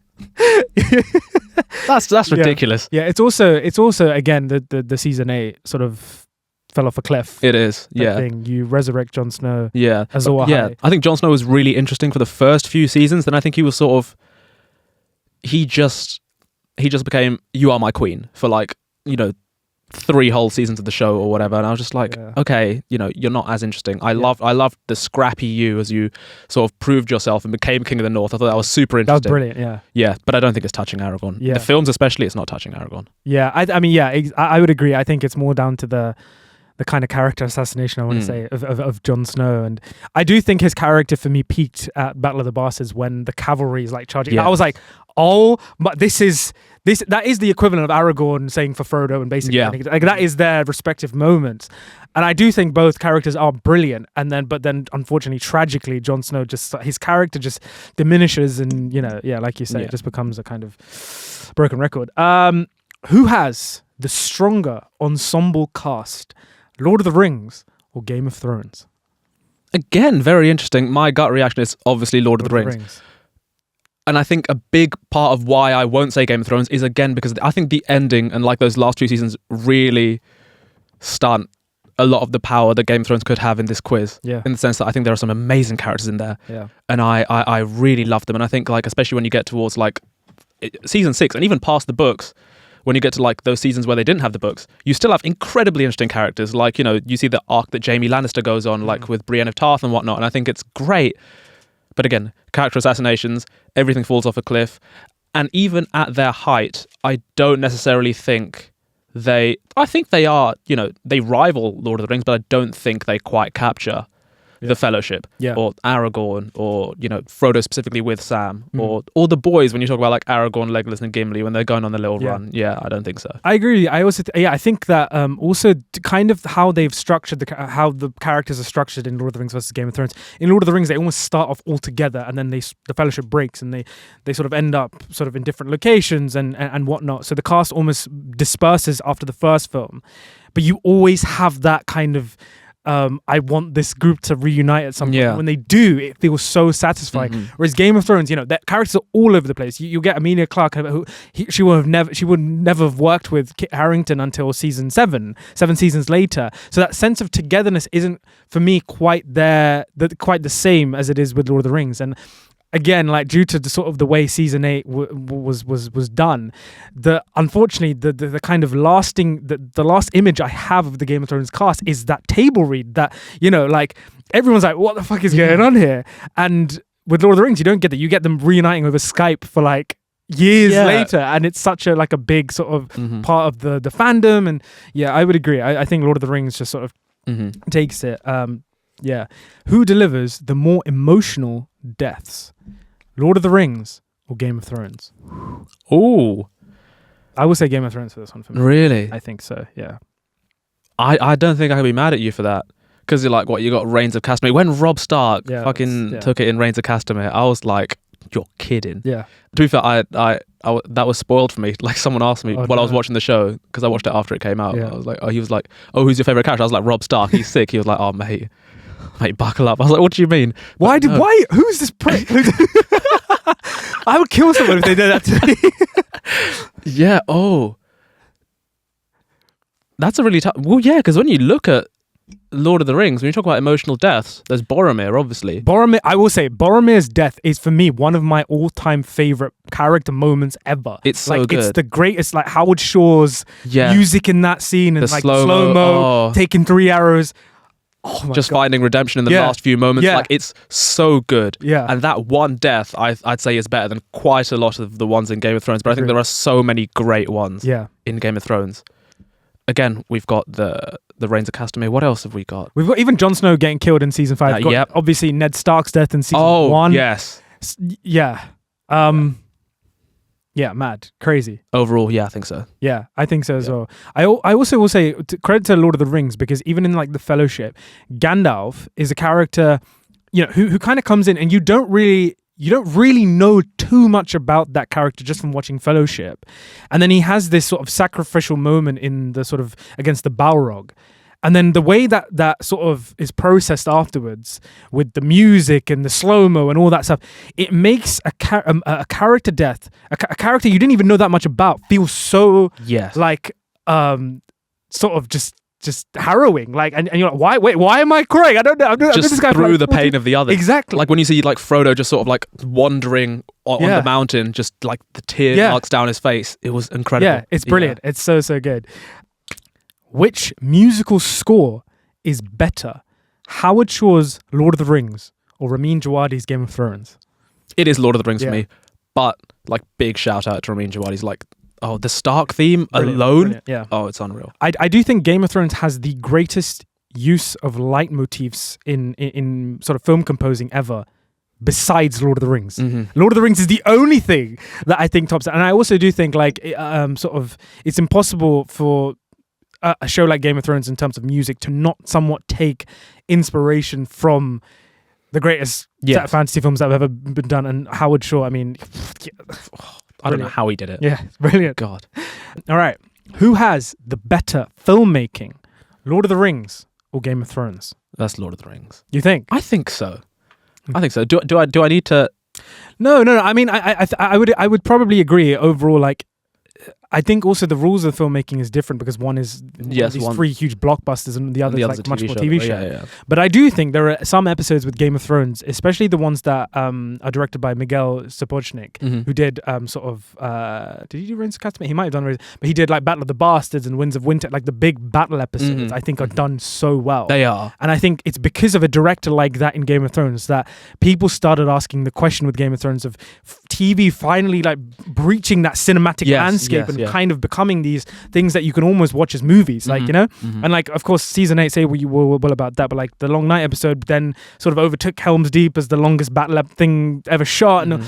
That's ridiculous. Yeah, it's also again the season 8 sort of fell off a cliff. It is. Yeah. Thing. You resurrect Jon Snow. Yeah. As Azor Ahai. I think Jon Snow was really interesting for the first few seasons. Then I think he was sort of he just became you are my queen for 3 whole seasons of the show or whatever, and I was just like, okay, you're not as interesting. I loved the scrappy you as you sort of proved yourself and became King of the North. I thought that was super interesting. That was brilliant. Yeah, but I don't think it's touching Aragorn. The films especially, it's not touching Aragorn. Yeah, I would agree. I think it's more down to the kind of character assassination, I want to say, of Jon Snow. And I do think his character for me peaked at Battle of the Bastards when the cavalry is like charging. I was like, oh, but that is the equivalent of Aragorn saying for Frodo, and basically like that is their respective moments. And I do think both characters are brilliant. But then unfortunately, tragically, Jon Snow his character just diminishes, and like you say, it just becomes a kind of broken record. Who has the stronger ensemble cast, Lord of the Rings or Game of Thrones? Again, very interesting. My gut reaction is obviously Lord of the Rings. And I think a big part of why I won't say Game of Thrones is, again, because I think the ending and like those last 2 seasons really stunt a lot of the power that Game of Thrones could have in this quiz. Yeah. In the sense that I think there are some amazing characters in there. Yeah. And I really love them. And I think, like, especially when you get towards like season 6 and even past the books, when you get to like those seasons where they didn't have the books, you still have incredibly interesting characters. Like, you see the arc that Jaime Lannister goes on, like with Brienne of Tarth and whatnot. And I think it's great. But again, character assassinations, everything falls off a cliff. And even at their height, I don't necessarily think I think they are, they rival Lord of the Rings, but I don't think they quite capture the Fellowship or Aragorn or, Frodo specifically with Sam or all the boys when you talk about like Aragorn, Legolas and Gimli when they're going on the little run. Yeah, I don't think so. I agree. I also, I think that also kind of how they've structured how the characters are structured in Lord of the Rings versus Game of Thrones. In Lord of the Rings, they almost start off all together and then the Fellowship breaks and they sort of end up sort of in different locations and whatnot. So the cast almost disperses after the first film, but you always have that kind of I want this group to reunite at some point. Yeah. When they do, it feels so satisfying. Whereas Game of Thrones, the characters are all over the place. You get Emilia Clarke, who she would never have worked with Kit Harington until season 7 seasons later. So that sense of togetherness isn't for me quite the same as it is with Lord of the Rings. And again, like due to the sort of the way season 8 was done, unfortunately the kind of lasting the last image I have of the Game of Thrones cast is that table read that like everyone's like, what the fuck is going on here? And with Lord of the Rings, you don't get that. You get them reuniting over Skype for like years later, and it's such a big sort of part of the fandom. And I would agree. I think Lord of the Rings just sort of takes it. Who delivers the more emotional deaths? Lord of the Rings or Game of Thrones? Ooh. I will say Game of Thrones for this one for me. Really? I think so, yeah. I don't think I could be mad at you for that. Because you're like, what, you got Reigns of Castamere. When Robb Stark took it in Reigns of Castamere, I was like, you're kidding. Yeah. To be fair, I that was spoiled for me. Like, someone asked me while I was watching the show, because I watched it after it came out. Yeah. I was like, he was like, oh, who's your favourite character? I was like, Robb Stark. He's sick. He was like, oh, mate, buckle up. I was like, what do you mean? Why? Who's this prick? I would kill someone if they did that to me. Yeah. Oh, that's a really tough. Well, yeah, because when you look at Lord of the Rings, when you talk about emotional deaths, there's Boromir, obviously. Boromir, I will say, Boromir's death is for me one of my all-time favorite character moments ever. It's so good. It's the greatest, like Howard Shore's music in that scene, and the like slow-mo, taking 3 arrows. Oh my just God. finding redemption in the last few moments. Yeah. Like, it's so good. Yeah. And that one death, I'd say, is better than quite a lot of the ones in Game of Thrones. But I think there are so many great ones in Game of Thrones. Again, we've got the Reigns of Castamere. What else have we got? We've got even Jon Snow getting killed in season 5. We've got, obviously, Ned Stark's death in season 1. Yes. Yeah. Yeah, mad. Crazy. Overall, yeah, I think so. Yeah, I think so as well. I also will say credit to Lord of the Rings, because even in like the Fellowship, Gandalf is a character, who kind of comes in, and you don't really know too much about that character just from watching Fellowship. And then he has this sort of sacrificial moment in the sort of against the Balrog. And then the way that sort of is processed afterwards with the music and the slow-mo and all that stuff, it makes a character death, a character you didn't even know that much about, feel so like sort of just harrowing. Like, and you're like, why am I crying? I don't know. I'm just this guy through the pain of the other. Exactly. Like when you see like Frodo just sort of like wandering on the mountain, just like the tear marks down his face. It was incredible. Yeah, it's brilliant. Yeah. It's so good. Which musical score is better? Howard Shore's Lord of the Rings or Ramin Djawadi's Game of Thrones? It is Lord of the Rings for me. But like big shout out to Ramin Djawadi's like, the Stark theme alone. Yeah. Oh, it's unreal. I do think Game of Thrones has the greatest use of leitmotifs in sort of film composing ever, besides Lord of the Rings. Mm-hmm. Lord of the Rings is the only thing that I think tops it. And I also do think like sort of it's impossible for a show like Game of Thrones in terms of music to not somewhat take inspiration from the greatest fantasy films that have ever been done. And Howard Shore, I mean, I don't know how he did it. Yeah, brilliant. God. All right. Who has the better filmmaking? Lord of the Rings or Game of Thrones? That's Lord of the Rings. You think? I think so. Do I need to? No. I mean, I would probably agree overall. Like, I think also the rules of filmmaking is different because one is these 3 huge blockbusters and the other is like much more TV show. Yeah. But I do think there are some episodes with Game of Thrones, especially the ones that are directed by Miguel Sapochnik, who did did he do Reigns of Castamere? He might have done Reigns, but he did like Battle of the Bastards and Winds of Winter, like the big battle episodes. I think are done so well. They are. And I think it's because of a director like that in Game of Thrones that people started asking the question with Game of Thrones of TV finally like breaching that cinematic landscape and kind of becoming these things that you can almost watch as movies, like, and like, of course, season 8 say well about that, but like the Long Night episode then sort of overtook Helm's Deep as the longest battle thing ever shot, and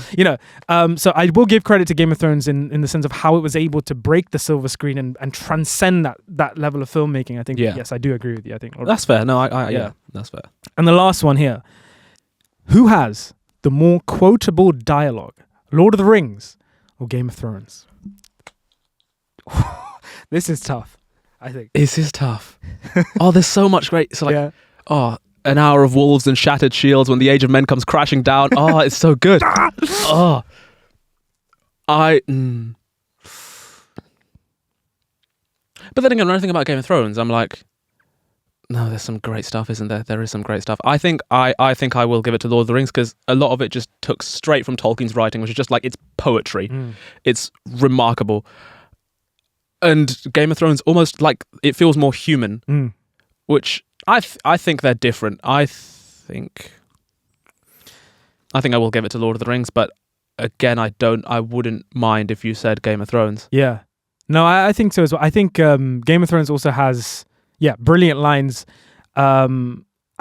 so I will give credit to Game of Thrones in the sense of how it was able to break the silver screen and transcend that level of filmmaking. I think yes, I do agree with you. I think that's fair. No, I that's fair. And the last one here, who has the more quotable dialogue, Lord of the Rings or Game of Thrones? This is tough, I think. This is tough. There's so much great. So like, an hour of wolves and shattered shields when the Age of Men comes crashing down. It's so good. But then again, when I think about Game of Thrones, I'm like, no, there's some great stuff, isn't there? There is some great stuff. I think I will give it to Lord of the Rings because a lot of it just took straight from Tolkien's writing, which is just like, it's poetry. It's remarkable. And Game of Thrones almost like it feels more human, which I think they're different. I think I will give it to Lord of the Rings, but again, I wouldn't mind if you said Game of Thrones. Yeah, no, I think so as well. I think Game of Thrones also has brilliant lines. I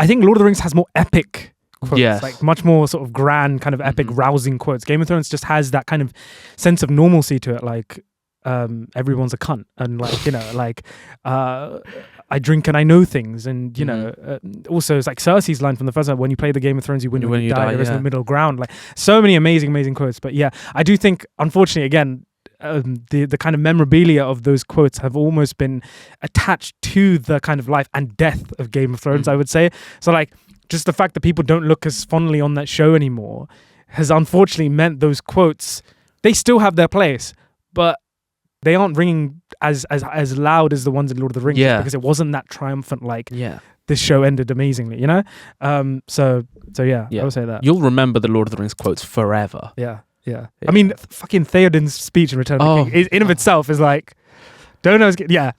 think Lord of the Rings has more epic quotes. Yes. Like much more sort of grand, kind of epic, rousing quotes. Game of Thrones just has that kind of sense of normalcy to it. Like everyone's a cunt, and like, you know, like I drink and I know things, and you know, also it's like Cersei's line from the first time: "When you play the Game of Thrones, you win when you die. There is no middle ground." Like so many amazing quotes. But yeah, I do think, unfortunately, again, the kind of memorabilia of those quotes have almost been attached to the kind of life and death of Game of Thrones, I would say. So like, just the fact that people don't look as fondly on that show anymore has unfortunately meant those quotes, they still have their place, but they aren't ringing as loud as the ones in Lord of the Rings, because it wasn't that triumphant, like, this show ended amazingly, you know? So yeah, I would say that. You'll remember the Lord of the Rings quotes forever. Yeah. I mean, fucking Theoden's speech in Return of the King in of itself is like, don't know. Yeah.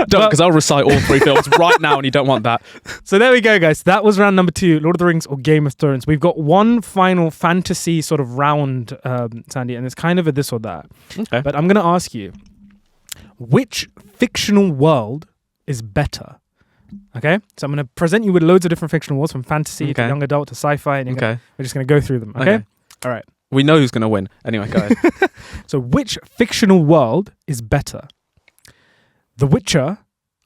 Don't, because I'll recite all 3 films right now, and you don't want that. So there we go, guys. That was round number 2, Lord of the Rings or Game of Thrones. We've got one final fantasy sort of round, Sandy, and it's kind of a this or that. Okay. But I'm going to ask you, which fictional world is better? Okay, so I'm going to present you with loads of different fictional worlds, from fantasy to young adult to sci-fi, and we're just going to go through them. Okay? All right. We know who's going to win. Anyway, go ahead. So which fictional world is better? The Witcher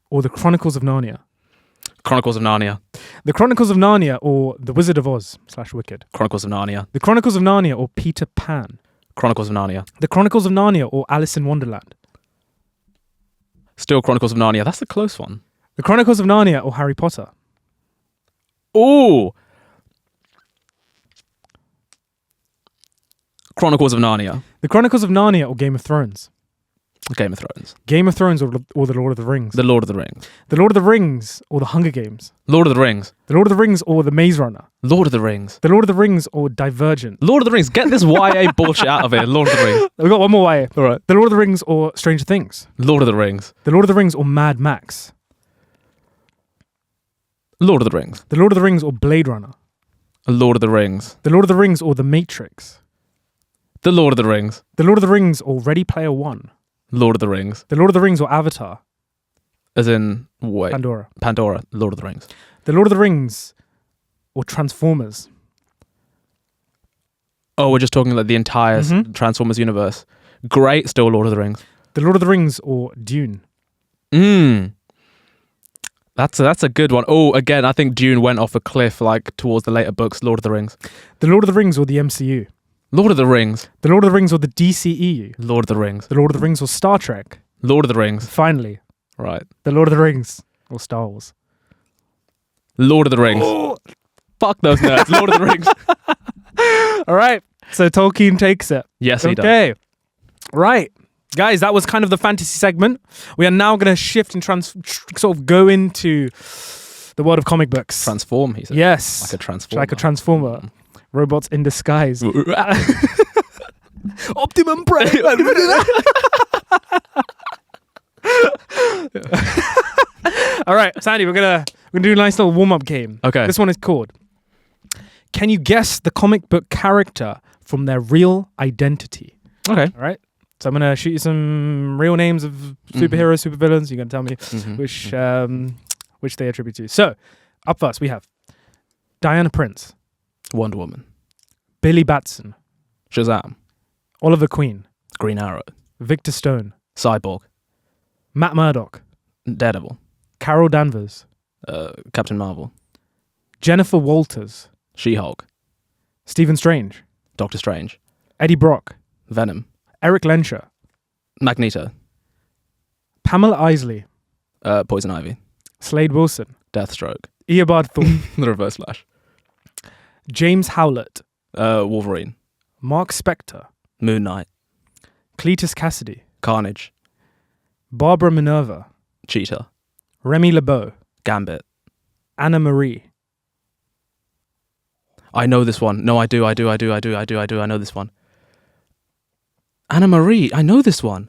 or the Chronicles of Narnia? Chronicles of Narnia. The Chronicles of Narnia or The Wizard of Oz / Wicked? Chronicles of Narnia. The Chronicles of Narnia or Peter Pan? Chronicles of Narnia. The Chronicles of Narnia or Alice in Wonderland? Still Chronicles of Narnia. That's a close one. The Chronicles of Narnia or Harry Potter? Ooh. Chronicles of Narnia. The Chronicles of Narnia or Game of Thrones? Game of Thrones. Game of Thrones or The Lord of the Rings? The Lord of the Rings. The Lord of the Rings or The Hunger Games? Lord of the Rings. The Lord of the Rings or The Maze Runner? Lord of the Rings. The Lord of the Rings or Divergent? Lord of the Rings. Get this YA bullshit out of here. Lord of the Rings. We've got one more YA. All right. The Lord of the Rings or Stranger Things? Lord of the Rings. The Lord of the Rings or Mad Max? Lord of the Rings. The Lord of the Rings or Blade Runner? Lord of the Rings. The Lord of the Rings or The Matrix? The Lord of the Rings. The Lord of the Rings or Ready Player One? Lord of the Rings. The Lord of the Rings or Avatar? As in, wait. Pandora. Lord of the Rings. The Lord of the Rings or Transformers? Oh, we're just talking like the entire Transformers universe. Great, still Lord of the Rings. The Lord of the Rings or Dune? That's a good one. Oh, again, I think Dune went off a cliff like towards the later books. Lord of the Rings. The Lord of the Rings or the MCU? Lord of the Rings. The Lord of the Rings or the DCEU? Lord of the Rings. The Lord of the Rings or Star Trek? Lord of the Rings. Finally. Right. The Lord of the Rings or Star Wars? Lord of the Rings. Oh. Fuck those nerds. Lord of the Rings. All right. So Tolkien takes it. Yes, he does. Okay. Right. Guys, that was kind of the fantasy segment. We are now going to shift and sort of go into the world of comic books. Transform, he said. Yes. Like a transformer. Like a transformer. Robots in disguise. Optimum Prime. All right, Sandy, we're gonna do a nice little warm-up game. Okay. This one is called Can You Guess the Comic Book Character from Their Real Identity? Okay. All right. So I'm gonna shoot you some real names of superheroes, supervillains. You're gonna tell me which they attribute to. So, up first we have Diana Prince, Wonder Woman, Billy Batson, Shazam, Oliver Queen, Green Arrow, Victor Stone, Cyborg, Matt Murdock, Daredevil, Carol Danvers, Captain Marvel, Jennifer Walters, She-Hulk, Stephen Strange, Doctor Strange, Eddie Brock, Venom, Eric Lenscher, Magneto, Pamela Isley, Poison Ivy, Slade Wilson, Deathstroke, Eobard Thorne, the Reverse Flash, James Howlett, Wolverine, Mark Spector, Moon Knight, Cletus Cassidy, Carnage, Barbara Minerva, Cheetah, Remy LeBeau, Gambit. Anna Marie. I know this one. No, I do. I know this one. Anna Marie. I know this one.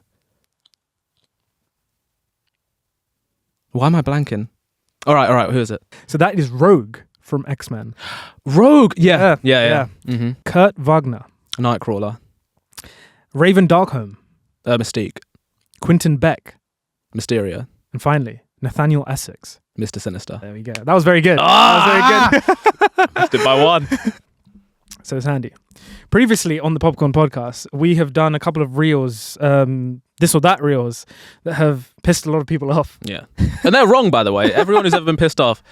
Why am I blanking? All right. Who is it? So that is Rogue from X-Men. Rogue. Yeah. Mm-hmm. Kurt Wagner, Nightcrawler. Raven Darkholme, Mystique. Quentin Beck, Mysterio. and finally Nathaniel Essex. Mr. Sinister. There we go. That was very good. Ah! That was very good. Missed it by one. So it's handy. Previously on the Popcorn Podcast, we have done a couple of reels, this or that reels, that have pissed a lot of people off. Yeah. And they're wrong, by the way. Everyone who's ever been pissed off,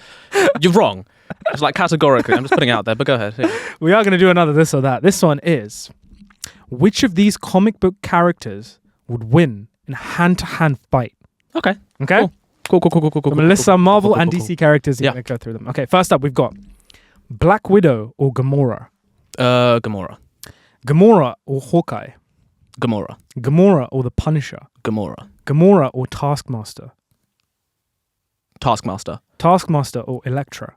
you're wrong. It's like categorically. I'm just putting it out there, but go ahead. Yeah. We are going to do another this or that. This one is, which of these comic book characters would win in a hand-to-hand fight? Okay. Okay? Cool. I'm going to list some Marvel and DC characters. Yeah. Going to go through them. Okay, first up, we've got Black Widow or Gamora. Gamora. Gamora or Hawkeye. Gamora. Gamora or the Punisher. Gamora. Gamora or Taskmaster. Taskmaster. Taskmaster or Elektra.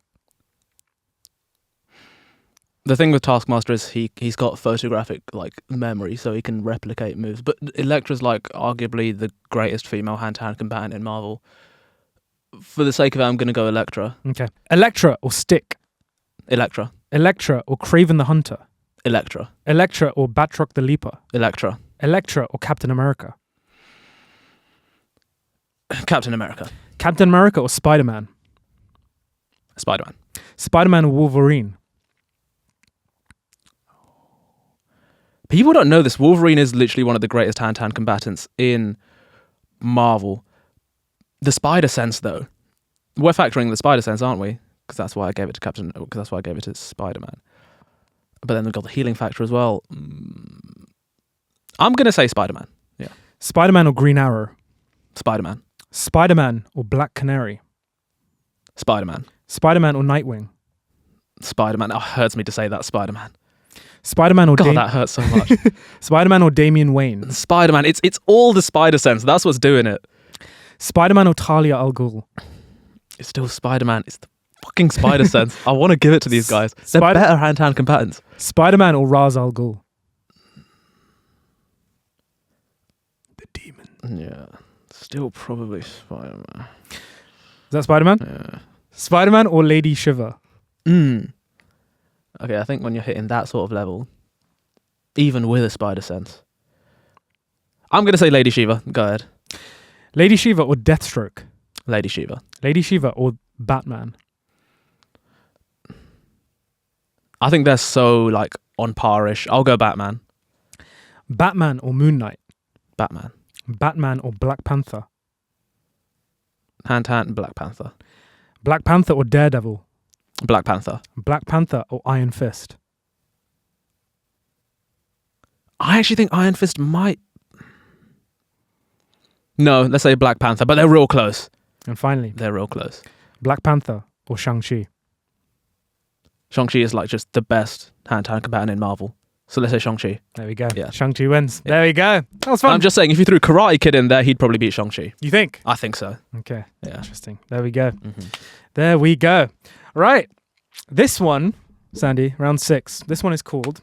The thing with Taskmaster is he's got photographic like memory, so he can replicate moves. But Elektra's like arguably the greatest female hand-to-hand combatant in Marvel. For the sake of it, I'm going to go Elektra. Okay. Elektra or Stick. Elektra. Elektra or Kraven the Hunter. Elektra. Elektra or Batroc the Leaper. Elektra. Elektra or Captain America. Captain America. Captain America or Spider-Man. Spider-Man. Spider-Man or Wolverine. People don't know this. Wolverine is literally one of the greatest hand-to-hand combatants in Marvel. The spider sense, though. We're factoring the spider sense, aren't we? Because that's why I gave it to Because that's why I gave it to Spider-Man. But then we've got the healing factor as well. I'm gonna say Spider-Man. Yeah. Spider-Man or Green Arrow. Spider-Man. Spider-Man or Black Canary. Spider-Man. Spider-Man or Nightwing. Spider-Man. Oh, it hurts me to say that. Spider-Man. Spider-Man or God, that hurts so much. Spider-Man or Damian Wayne. Spider-Man. It's all the spider sense. That's what's doing it. Spider-Man or Talia al Ghul. It's still Spider-Man. It's the fucking spider sense. I want to give it to these guys. They're better hand-to-hand combatants. Spider-Man or Ra's al Ghul. The demon. Yeah. Still probably Spider-Man. Is that Spider-Man? Yeah. Spider-Man or Lady Shiva. Okay, I think when you're hitting that sort of level, even with a spider sense, I'm going to say Lady Shiva. Go ahead. Lady Shiva or Deathstroke. Lady Shiva. Lady Shiva or Batman. I think they're so like on par-ish. I'll go Batman. Batman or Moon Knight. Batman. Batman or Black Panther. Hand-to-hand Black Panther. Black Panther or Daredevil. Black Panther. Black Panther or Iron Fist. I actually think Iron Fist might... No, let's say Black Panther, but they're real close. And finally, They're real close. Black Panther or Shang-Chi. Shang-Chi is like just the best hand-to-hand combatant in Marvel. So let's say Shang-Chi. There we go. Yeah. Shang-Chi wins. Yeah. There we go. That was fun. I'm just saying, if you threw Karate Kid in there, he'd probably beat Shang-Chi. You think? I think so. Okay. Yeah. Interesting. There we go. Mm-hmm. There we go. Right. This one, Sandy, round 6. This one is called,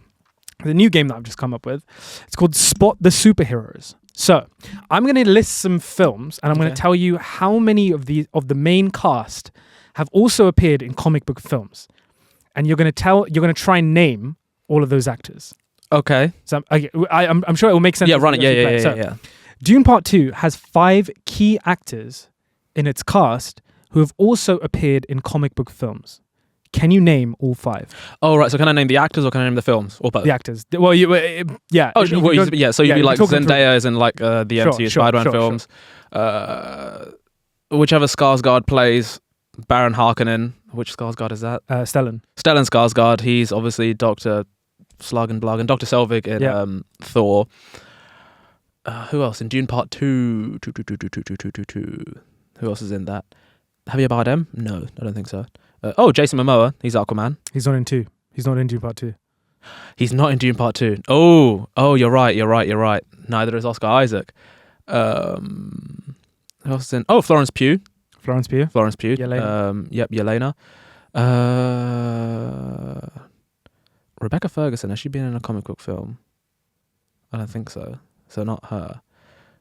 the new game that I've just come up with. It's called Spot the Superheroes. So I'm going to list some films and I'm going to tell you how many of the main cast have also appeared in comic book films. And you're going to try and name all of those actors. Okay. So I'm sure it will make sense. Yeah, run it. Yeah. Dune Part 2 has 5 key actors in its cast who have also appeared in comic book films. Can you name all 5? Oh, right. So can I name the actors or can I name the films? Or both? The actors. Well, yeah. Oh, so you'd be like Zendaya is in like the MCU Spider-Man films. Whichever Skarsgård plays Baron Harkonnen. Which Skarsgård is that? Stellan Skarsgård. He's obviously Dr. Slug and Blug and Dr. Selvig in Thor. Who else in Dune Part 2? Who else is in that? Javier Bardem? No, I don't think so. Jason Momoa. He's Aquaman. He's not in 2. He's not in Dune Part 2. He's not in Dune Part 2. Oh, you're right. Neither is Oscar Isaac. Who else is in? Oh, Florence Pugh. Yelena. Yelena. Rebecca Ferguson. Has she been in a comic book film? I don't think so. So not her.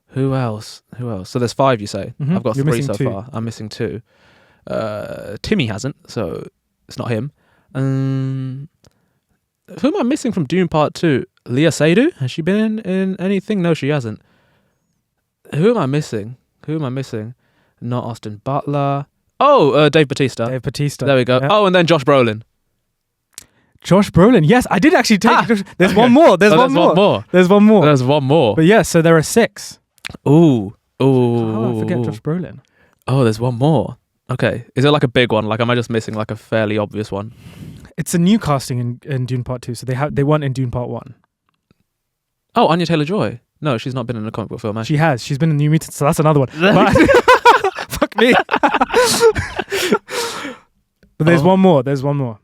Who else? So there's 5, you say? Mm-hmm. I've got You're 3 so 2. far. I'm missing 2. Timmy hasn't, so it's not him. Who am I missing from Dune Part 2? Leah Seydoux? Has she been in anything? No, she hasn't. Who am I missing? Not Austin Butler. Oh, Dave Bautista. Dave Bautista. There we go. Yep. Oh, and then Josh Brolin. Josh Brolin. Yes, I did actually take. There's one more. There's one more. There's one more. There's one more. But yeah, so there are 6. Ooh. Oh, I forget Josh Brolin. Oh, there's one more. Okay. Is it like a big one? Like, am I just missing like a fairly obvious one? It's a new casting in Dune Part 2, so they weren't in Dune Part 1. Oh, Anya Taylor-Joy. No, she's not been in a comic book film, has she? She has. She's been in New Mutants, so that's another one. But, fuck me. But there's one more. There's one more.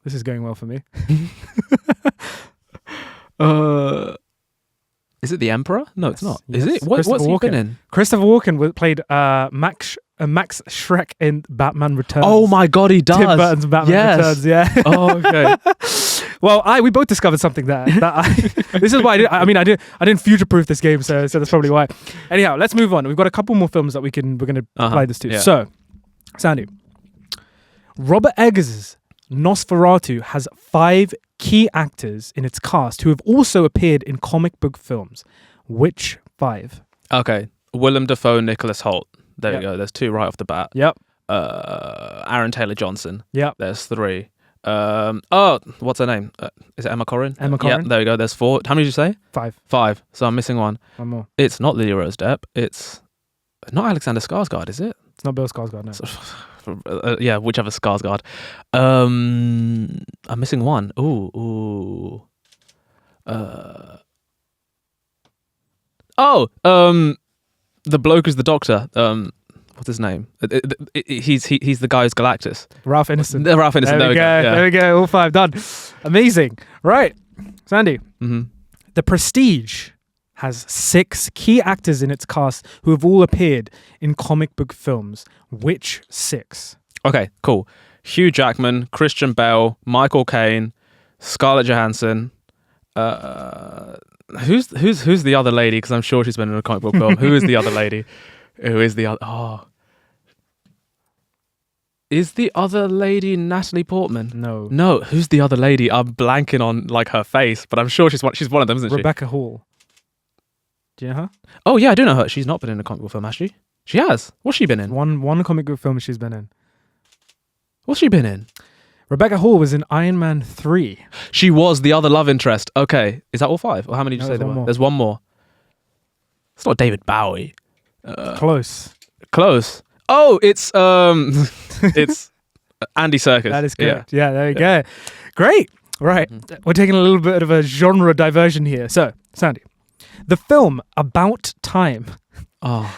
This is going well for me. Is it the Emperor? No, it's not. Yes. Is it? What's he been in? Christopher Walken played Max Schreck in Batman Returns. Oh my God, he does. Tim Burton's Batman Returns. Yeah. Oh, okay. Well, we both discovered something there. This is why I didn't future-proof this game, so that's probably why. Anyhow, let's move on. We've got a couple more films that we're going to apply this to. Yeah. So, Sandy, Robert Eggers' Nosferatu has 5 key actors in its cast who have also appeared in comic book films. Which 5? Okay. Willem Dafoe, Nicholas Hoult. There Yep. we go. There's 2 right off the bat. Yep. Aaron Taylor-Johnson. Yep. There's 3. What's her name? Is it Emma Corrin? Emma Corrin. Yeah, there we go. There's 4. How many did you say? 5. 5. So I'm missing one. One more. It's not Lily Rose Depp. It's not Alexander Skarsgård, is it? It's not Bill Skarsgård, no. Yeah, whichever Skarsgård. I'm missing one. Ooh. The bloke who's the doctor. What's his name? He's the guy who's Galactus. Ralph Ineson. Ralph Ineson. There we go. Yeah. There we go. All 5 done. Amazing. Right. Sandy. Mm-hmm. The Prestige has 6 key actors in its cast who have all appeared in comic book films. Which 6? Okay, cool. Hugh Jackman, Christian Bale, Michael Caine, Scarlett Johansson. Who's the other lady? Because I'm sure she's been in a comic book film. Who is the other lady? Who is the other? Oh, is the other lady Natalie Portman? No. Who's the other lady? I'm blanking on like her face, but I'm sure she's one of them, isn't she? Rebecca Hall. Do you know her? Oh yeah, I do know her. She's not been in a comic book film, has she? She has. What's she been in? One comic book film she's been in. What's she been in? Rebecca Hall was in Iron Man 3. She was the other love interest. Okay, is that all 5? Or how many did you say there were? There's one more. It's not David Bowie. Close. Oh, it's it's Andy Serkis. That is correct. Yeah, there you go. Great. Right. We're taking a little bit of a genre diversion here. So, Sandy, the film About Time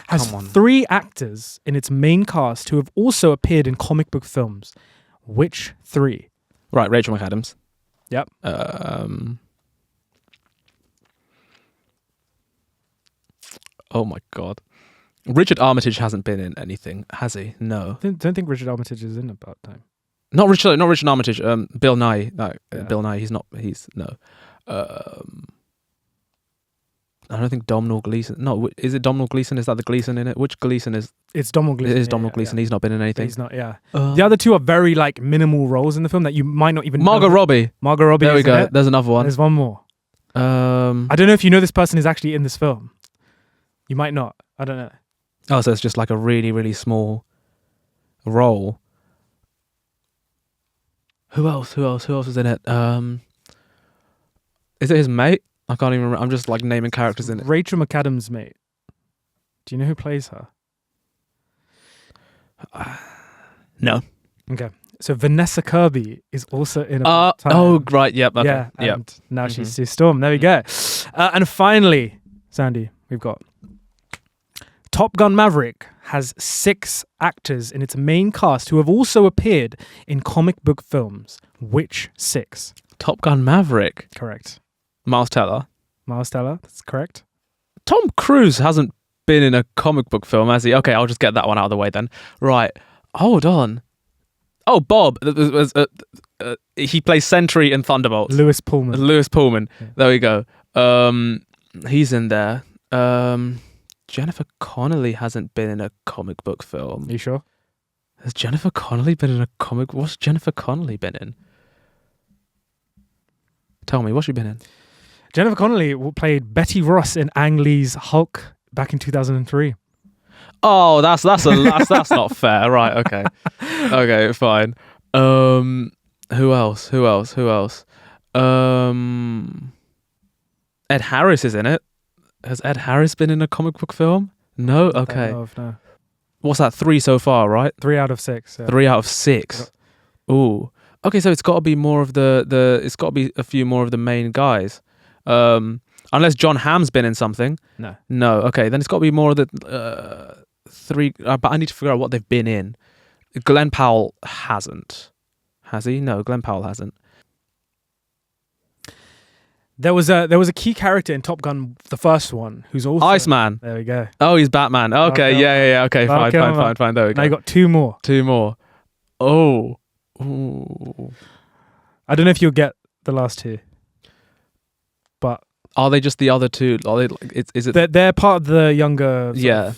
has 3 actors in its main cast who have also appeared in comic book films. Which 3? Right, Rachel McAdams. Yep. Oh my God. Richard Armitage hasn't been in anything, has he? No. Don't think Richard Armitage is in About Time. Not Richard Armitage. Bill Nye. No, Yeah. Bill Nye. He's not. No. I don't think Domhnall Gleeson. No, is it Domhnall Gleeson? Is that the Gleeson in it? Which Gleeson is? It's Domhnall Gleeson. It is Domhnall Gleeson. He's not been in anything. He's not. Yeah. The other 2 are very like minimal roles in the film that you might not even. Margot know. Robbie. Margot Robbie. There we is in go. it. There's another one. There's one more. I don't know if you know this person is actually in this film. You might not. I don't know. Oh, so it's just like a really, really small role. Who else is in it? Is it his mate? I can't even remember. I'm just like naming characters in it. Rachel McAdams' mate. Do you know who plays her? No. Okay. So Vanessa Kirby is also in About Time. Oh, right. Yep. Okay. Yeah. Yep. And now she's Sue Storm. There we go. And finally, Sandy, we've got Top Gun Maverick has 6 actors in its main cast who have also appeared in comic book films. Which 6? Top Gun Maverick. Correct. Miles Teller. Miles Teller, that's correct. Tom Cruise hasn't been in a comic book film, has he? Okay, I'll just get that one out of the way then. Right. Hold on. Oh, Bob. He plays Sentry in Thunderbolts. Lewis Pullman. Yeah. There we go. He's in there. Jennifer Connelly hasn't been in a comic book film. Are you sure? Has Jennifer Connelly been in a comic? What's Jennifer Connelly been in? Tell me, what's she been in? Jennifer Connelly played Betty Ross in Ang Lee's Hulk back in 2003. Oh, that's not fair. Right, okay. Okay, fine. Who else? Ed Harris is in it. Has Ed Harris been in a comic book film? No? Okay. No. What's that? 3 so far, right? 3 out of 6. Yeah. 3 out of 6. Ooh. Okay, so it's got to be more of it's got to be a few more of the main guys. Unless John Hamm's been in something. No. Okay, then it's got to be more of the 3. But I need to figure out what they've been in. Glenn Powell hasn't. Has he? No, Glenn Powell hasn't. There was a key character in Top Gun, the first one, who's also Iceman. There we go. Oh, he's Batman. Okay, yeah. Okay, fine. There we go. Now you got 2 more. 2 more. Oh. Ooh. I don't know if you'll get the last 2, but are they just the other 2? Are they? Is it? They're part of the younger. Yeah.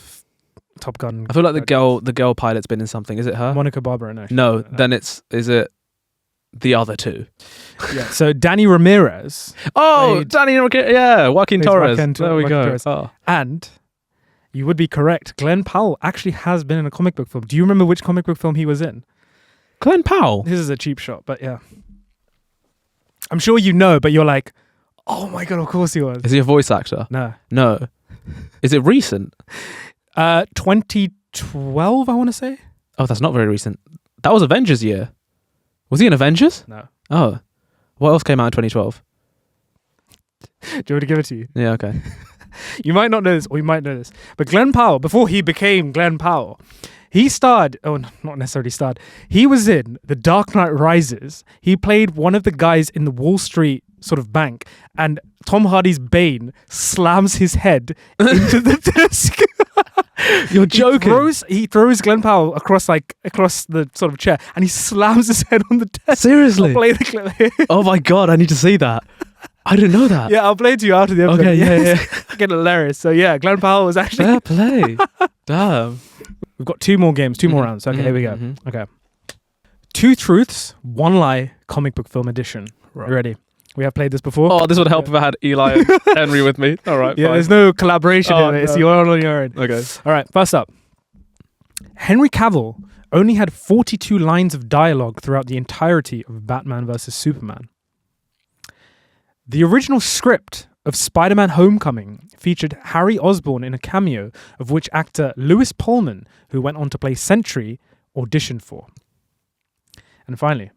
Top Gun. I feel like the girl pilot's been in something. Is it her? Monica Barbara. No. Then is it the other 2? Yeah. So Danny Ramirez. Oh, Danny Ramirez. Yeah, Joaquin Torres. There we go. Oh. And you would be correct. Glenn Powell actually has been in a comic book film. Do you remember which comic book film he was in? Glenn Powell. This is a cheap shot, but yeah. I'm sure you know, but you're like, oh my God, of course he was. Is he a voice actor? No. Is it recent? 2012, I want to say. Oh, that's not very recent. That was Avengers year. Was he in Avengers? No. Oh. What else came out in 2012? Do you want me to give it to you? Yeah, okay. You might not know this, or you might know this. But Glenn Powell, before he became Glenn Powell, he starred, not necessarily starred, he was in The Dark Knight Rises. He played one of the guys in the Wall Street sort of bank, and Tom Hardy's Bane slams his head into the desk. You're joking. He throws Glenn Powell across the sort of chair, and he slams his head on the desk. Seriously? I'll play the clip. Oh my God, I need to see that. I didn't know that. Yeah, I'll play it to you after the episode. Okay, yeah. Fucking hilarious. So yeah, Glenn Powell was actually... Fair play. Damn. We've got 2 more games, 2 more rounds. Okay, here we go. Okay. 2 Truths, 1 Lie, comic book film edition. Right. You ready? We have played this before. Oh, this would help if I had Eli and Henry with me. All right, yeah, fine. There's no collaboration in it. No. So you're on your own. Okay. All right, first up. Henry Cavill only had 42 lines of dialogue throughout the entirety of Batman vs. Superman. The original script of Spider-Man Homecoming featured Harry Osborn in a cameo, of which actor Lewis Pullman, who went on to play Sentry, auditioned for. And finally,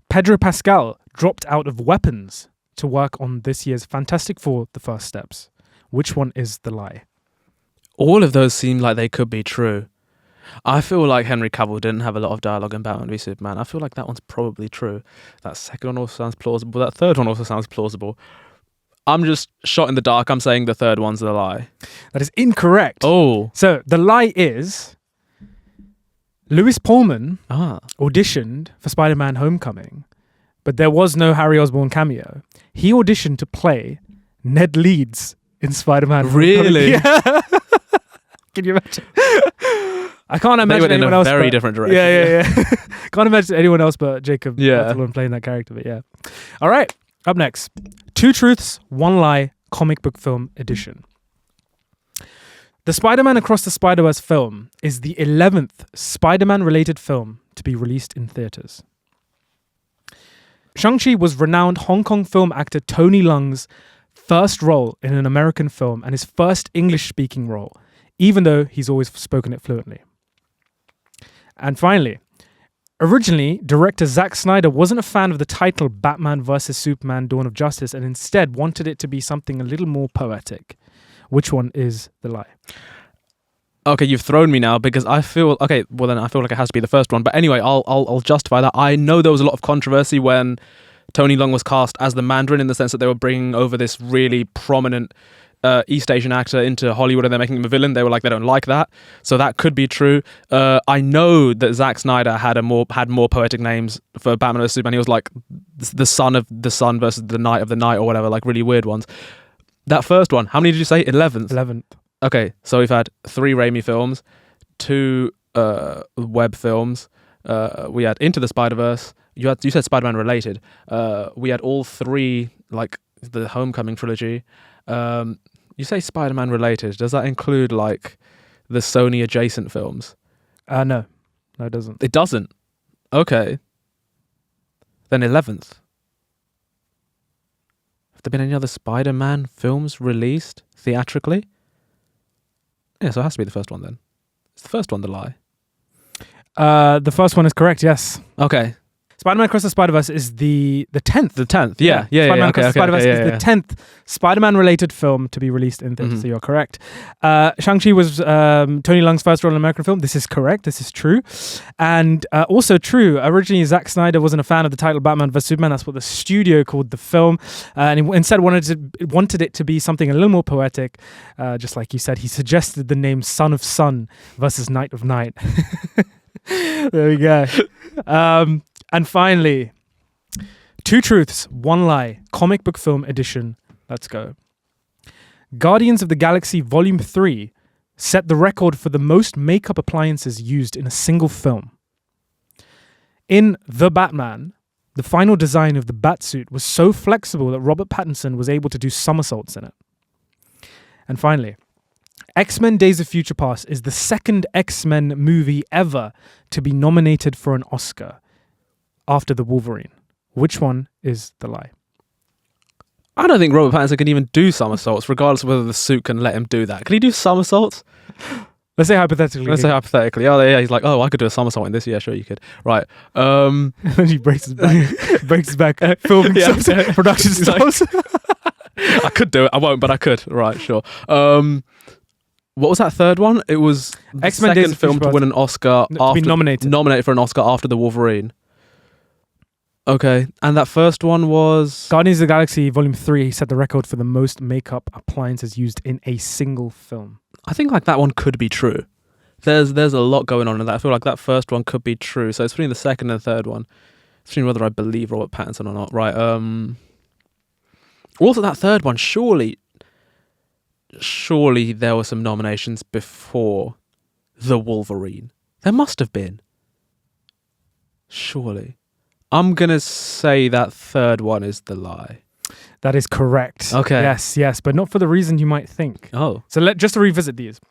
Pedro Pascal dropped out of Weapons to work on this year's Fantastic Four: The First Steps. Which one is the lie? All of those seem like they could be true. I feel like Henry Cavill didn't have a lot of dialogue in Batman v Superman. I feel like that one's probably true. That second one also sounds plausible. That third one also sounds plausible. I'm just shot in the dark. I'm saying the third one's the lie. That is incorrect. Oh. So the lie is Lewis Pullman auditioned for Spider-Man Homecoming, but there was no Harry Osborn cameo. He auditioned to play Ned Leeds in Spider-Man Really? Homecoming. Yeah. Can you imagine? I can't imagine anyone else. They went in a very different direction. Yeah. Can't imagine anyone else but Jacob Yeah. playing that character, but yeah. All right, up next. 2 Truths, 1 Lie, comic book film edition. The Spider-Man Across the Spider-Verse film is the 11th Spider-Man related film to be released in theaters. Shang-Chi was renowned Hong Kong film actor Tony Leung's first role in an American film and his first English-speaking role, even though he's always spoken it fluently. And finally, originally, director Zack Snyder wasn't a fan of the title Batman vs. Superman: Dawn of Justice and instead wanted it to be something a little more poetic. Which one is the lie? Okay, you've thrown me now because I feel like it has to be the first one. But anyway, I'll justify that. I know there was a lot of controversy when Tony Leung was cast as the Mandarin, in the sense that they were bringing over this really prominent East Asian actor into Hollywood and they're making him a villain. They were like, they don't like that. So that could be true. I know that Zack Snyder had more poetic names for Batman vs Superman. He was like the son of the sun versus the night of the night or whatever, like really weird ones. That first one, how many did you say? 11th? 11th. Okay, so we've had 3 Raimi films, 2 web films. We had Into the Spider-Verse. You said Spider-Man related. We had all 3, like the Homecoming trilogy. You say Spider-Man related. Does that include like the Sony adjacent films? No, it doesn't. It doesn't. Okay. Then 11th. Have there been any other Spider-Man films released theatrically? Yeah, so it has to be the first one then. It's the first one to lie. The first one is correct, yes. Okay. Spider-Man Across the Spider-Verse is the 10th. The 10th, yeah. Spider-Man Across the Spider-Verse is the yeah. 10th Spider-Man-related film to be released in theaters, so you're correct. Shang-Chi was Tony Leung's first role in an American film. This is correct. This is true. And also true, originally Zack Snyder wasn't a fan of the title Batman vs. Superman. That's what the studio called the film. And he instead wanted it to be something a little more poetic. Just like you said, he suggested the name Son of Sun versus Night of Night. There we go. And finally, 2 truths, 1 lie, comic book film edition. Let's go. Guardians of the Galaxy Volume 3 set the record for the most makeup appliances used in a single film. In The Batman, the final design of the Batsuit was so flexible that Robert Pattinson was able to do somersaults in it. And finally, X-Men Days of Future Past is the second X-Men movie ever to be nominated for an Oscar after the Wolverine. Which one is the lie? I don't think Robert Pattinson can even do somersaults, regardless of whether the suit can let him do that. Can he do somersaults? Let's say hypothetically. Let's say hypothetically. Oh, yeah, he's like, oh, I could do a somersault in this. Yeah, sure, you could. Right. And then he breaks his back, filming some production stalls. I could do it. I won't, but I could. Right, sure. What was that third one? It was the X-Men second film to win an Oscar to be nominated for an Oscar after the Wolverine. Okay, and that first one was Guardians of the Galaxy Volume 3 set the record for the most makeup appliances used in a single film. I think like that one could be true. There's a lot going on in that. I feel like that first one could be true. So it's between the second and third one. It's between whether I believe Robert Pattinson or not. Right. Also that third one, surely there were some nominations before the Wolverine. There must have been. Surely. I'm going to say that third one is the lie. That is correct. Okay. Yes, but not for the reason you might think. Oh. So just to revisit these.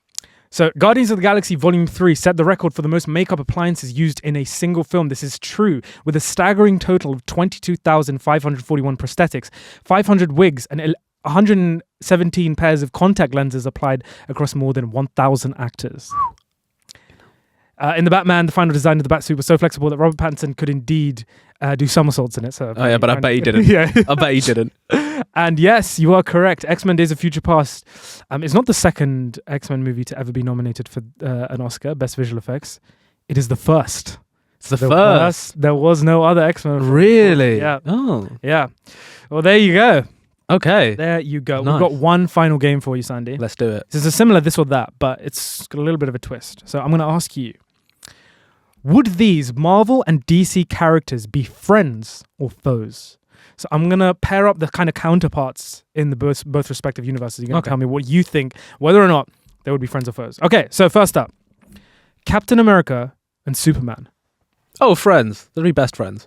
So Guardians of the Galaxy Volume 3 set the record for the most makeup appliances used in a single film. This is true, with a staggering total of 22,541 prosthetics, 500 wigs, and 117 pairs of contact lenses applied across more than 1,000 actors. In The Batman, the final design of the Batsuit was so flexible that Robert Pattinson could indeed do somersaults in it. So but I bet he didn't. Yeah. I bet he didn't. And yes, you are correct. X-Men Days of Future Past is not the second X-Men movie to ever be nominated for an Oscar, Best Visual Effects. It is the first. It's the first. There was no other X-Men. Really? Yeah. Oh. Yeah. Well, there you go. Okay. There you go. Nice. We've got one final game for you, Sandy. Let's do it. This is a similar this or that, but it's got a little bit of a twist. So I'm going to ask you, would these Marvel and DC characters be friends or foes? So I'm going to pair up the kind of counterparts in the both respective universes. You're going to tell me what you think, whether or not they would be friends or foes. Okay, so first up, Captain America and Superman. Oh, friends. They'd be best friends.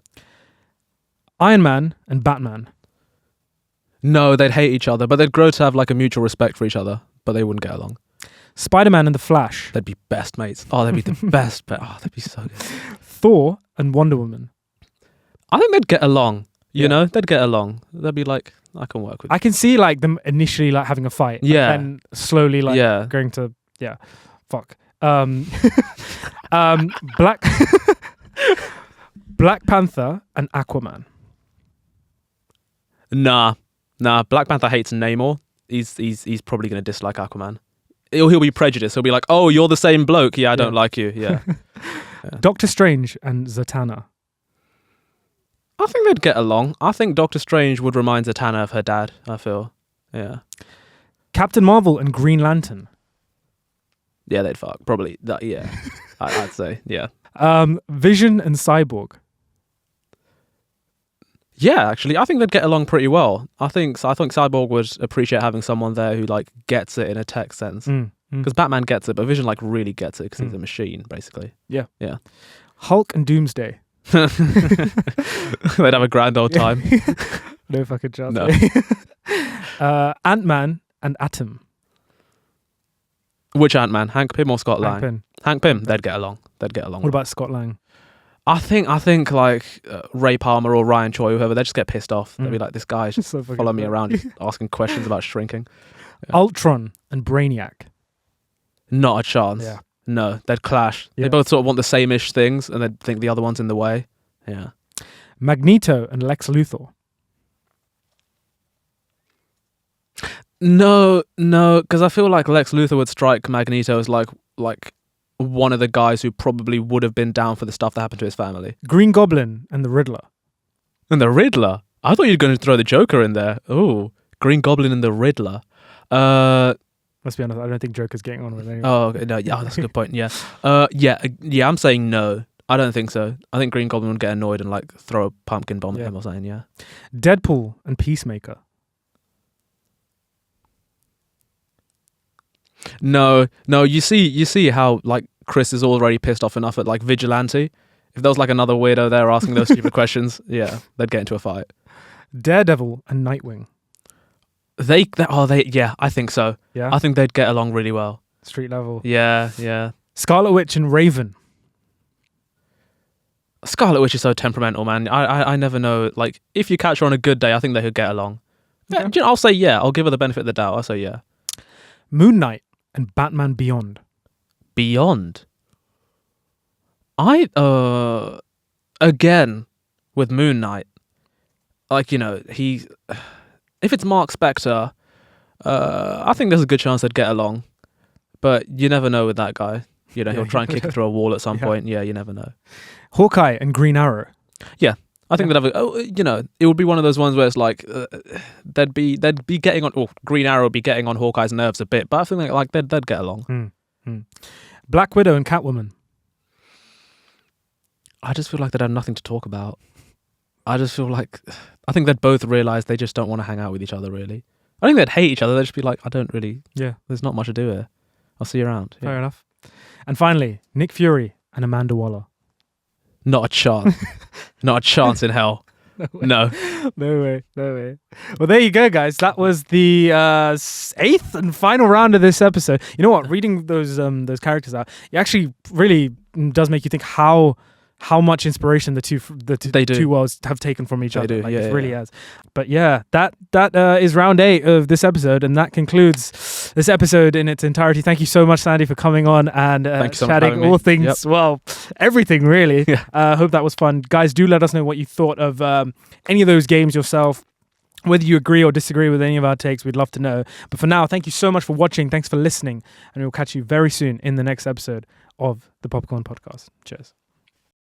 Iron Man and Batman. No, they'd hate each other, but they'd grow to have like a mutual respect for each other, but they wouldn't get along. Spider-Man and the Flash. They'd be best mates. Oh, they'd be the best. Oh, they'd be so good. Thor and Wonder Woman. I think they'd get along. You know, they'd get along. They'd be like, I can work with you. I can see like them initially like having a fight. Yeah. And slowly like going to, fuck. Black Panther and Aquaman. Nah. Black Panther hates Namor. He's probably going to dislike Aquaman. He'll be prejudiced. He'll be like, oh, you're the same bloke. Yeah, I don't like you. Yeah. Doctor Strange and Zatanna. I think they'd get along. I think Doctor Strange would remind Zatanna of her dad, I feel. Yeah. Captain Marvel and Green Lantern. Yeah, they'd fuck. Probably. Yeah. I'd say. Yeah. Vision and Cyborg. Yeah, actually, I think they'd get along pretty well. I think Cyborg would appreciate having someone there who like gets it in a tech sense. Because Batman gets it, but Vision like really gets it because he's a machine, basically. Yeah. Yeah. Hulk and Doomsday. They'd have a grand old time. No fucking chance. No. Ant-Man and Atom. Which Ant-Man? Hank Pym or Scott Hank Lang? Pym. Hank Pym. They'd get along. What about Scott Lang? I think like Ray Palmer or Ryan Choi, whoever, they just get pissed off. They'll be like, this guy's just So fucking following me funny. around, just asking questions about shrinking. Ultron and Brainiac. Not a chance. Yeah. No, they'd clash. Yeah. They both sort of want the same-ish things, and they'd think the other one's in the way. Yeah. Magneto and Lex Luthor. No, because I feel like Lex Luthor would strike Magneto as like one of the guys who probably would have been down for the stuff that happened to his family. Green Goblin and the Riddler. And the Riddler? I thought you were going to throw the Joker in there. Oh, Green Goblin and the Riddler. Let's be honest, I don't think Joker's getting on with it anyway. Oh, okay, no, yeah, that's a good point. Yeah, yeah. I'm saying no. I don't think so. I think Green Goblin would get annoyed and like throw a pumpkin bomb at him or something. Yeah. Deadpool and Peacemaker. No. You see how like Chris is already pissed off enough at like Vigilante. If there was like another weirdo there asking those stupid questions, yeah, they'd get into a fight. Daredevil and Nightwing. Yeah, I think so. Yeah. I think they'd get along really well. Street level. Yeah. Scarlet Witch and Raven. Scarlet Witch is so temperamental, man. I never know. Like, if you catch her on a good day, I think they could get along. Okay. Yeah, I'll say yeah. I'll give her the benefit of the doubt. I'll say yeah. Moon Knight and Batman Beyond. Beyond. Again, with Moon Knight, like, you know, if it's Mark Spector, I think there's a good chance they'd get along. But you never know with that guy. You know, he'll try and kick it through a wall at some point. Yeah, you never know. Hawkeye and Green Arrow. Yeah, I think they'd have it would be one of those ones where it's like they'd be getting on. Oh, Green Arrow would be getting on Hawkeye's nerves a bit, but I think like they'd get along. Black Widow and Catwoman. I just feel like they'd have nothing to talk about. I think they'd both realise they just don't want to hang out with each other, really. I think they'd hate each other. They'd just be like, I don't really... Yeah. There's not much to do here. I'll see you around. Yeah. Fair enough. And finally, Nick Fury and Amanda Waller. Not a chance. Not a chance in hell. No. No way. Well, there you go, guys. That was the 8th and final round of this episode. You know what? Reading those characters out, it actually really does make you think how much inspiration the two worlds have taken from each other. Like, it really has. But yeah, that is round 8 of this episode, and that concludes this episode in its entirety. Thank you so much, Sandy, for coming on and chatting all things. Yep. Well, everything really. Hope that was fun, guys. Do let us know what you thought of any of those games yourself. Whether you agree or disagree with any of our takes, we'd love to know. But for now, thank you so much for watching. Thanks for listening, and we'll catch you very soon in the next episode of the Popcorn Podcast. Cheers.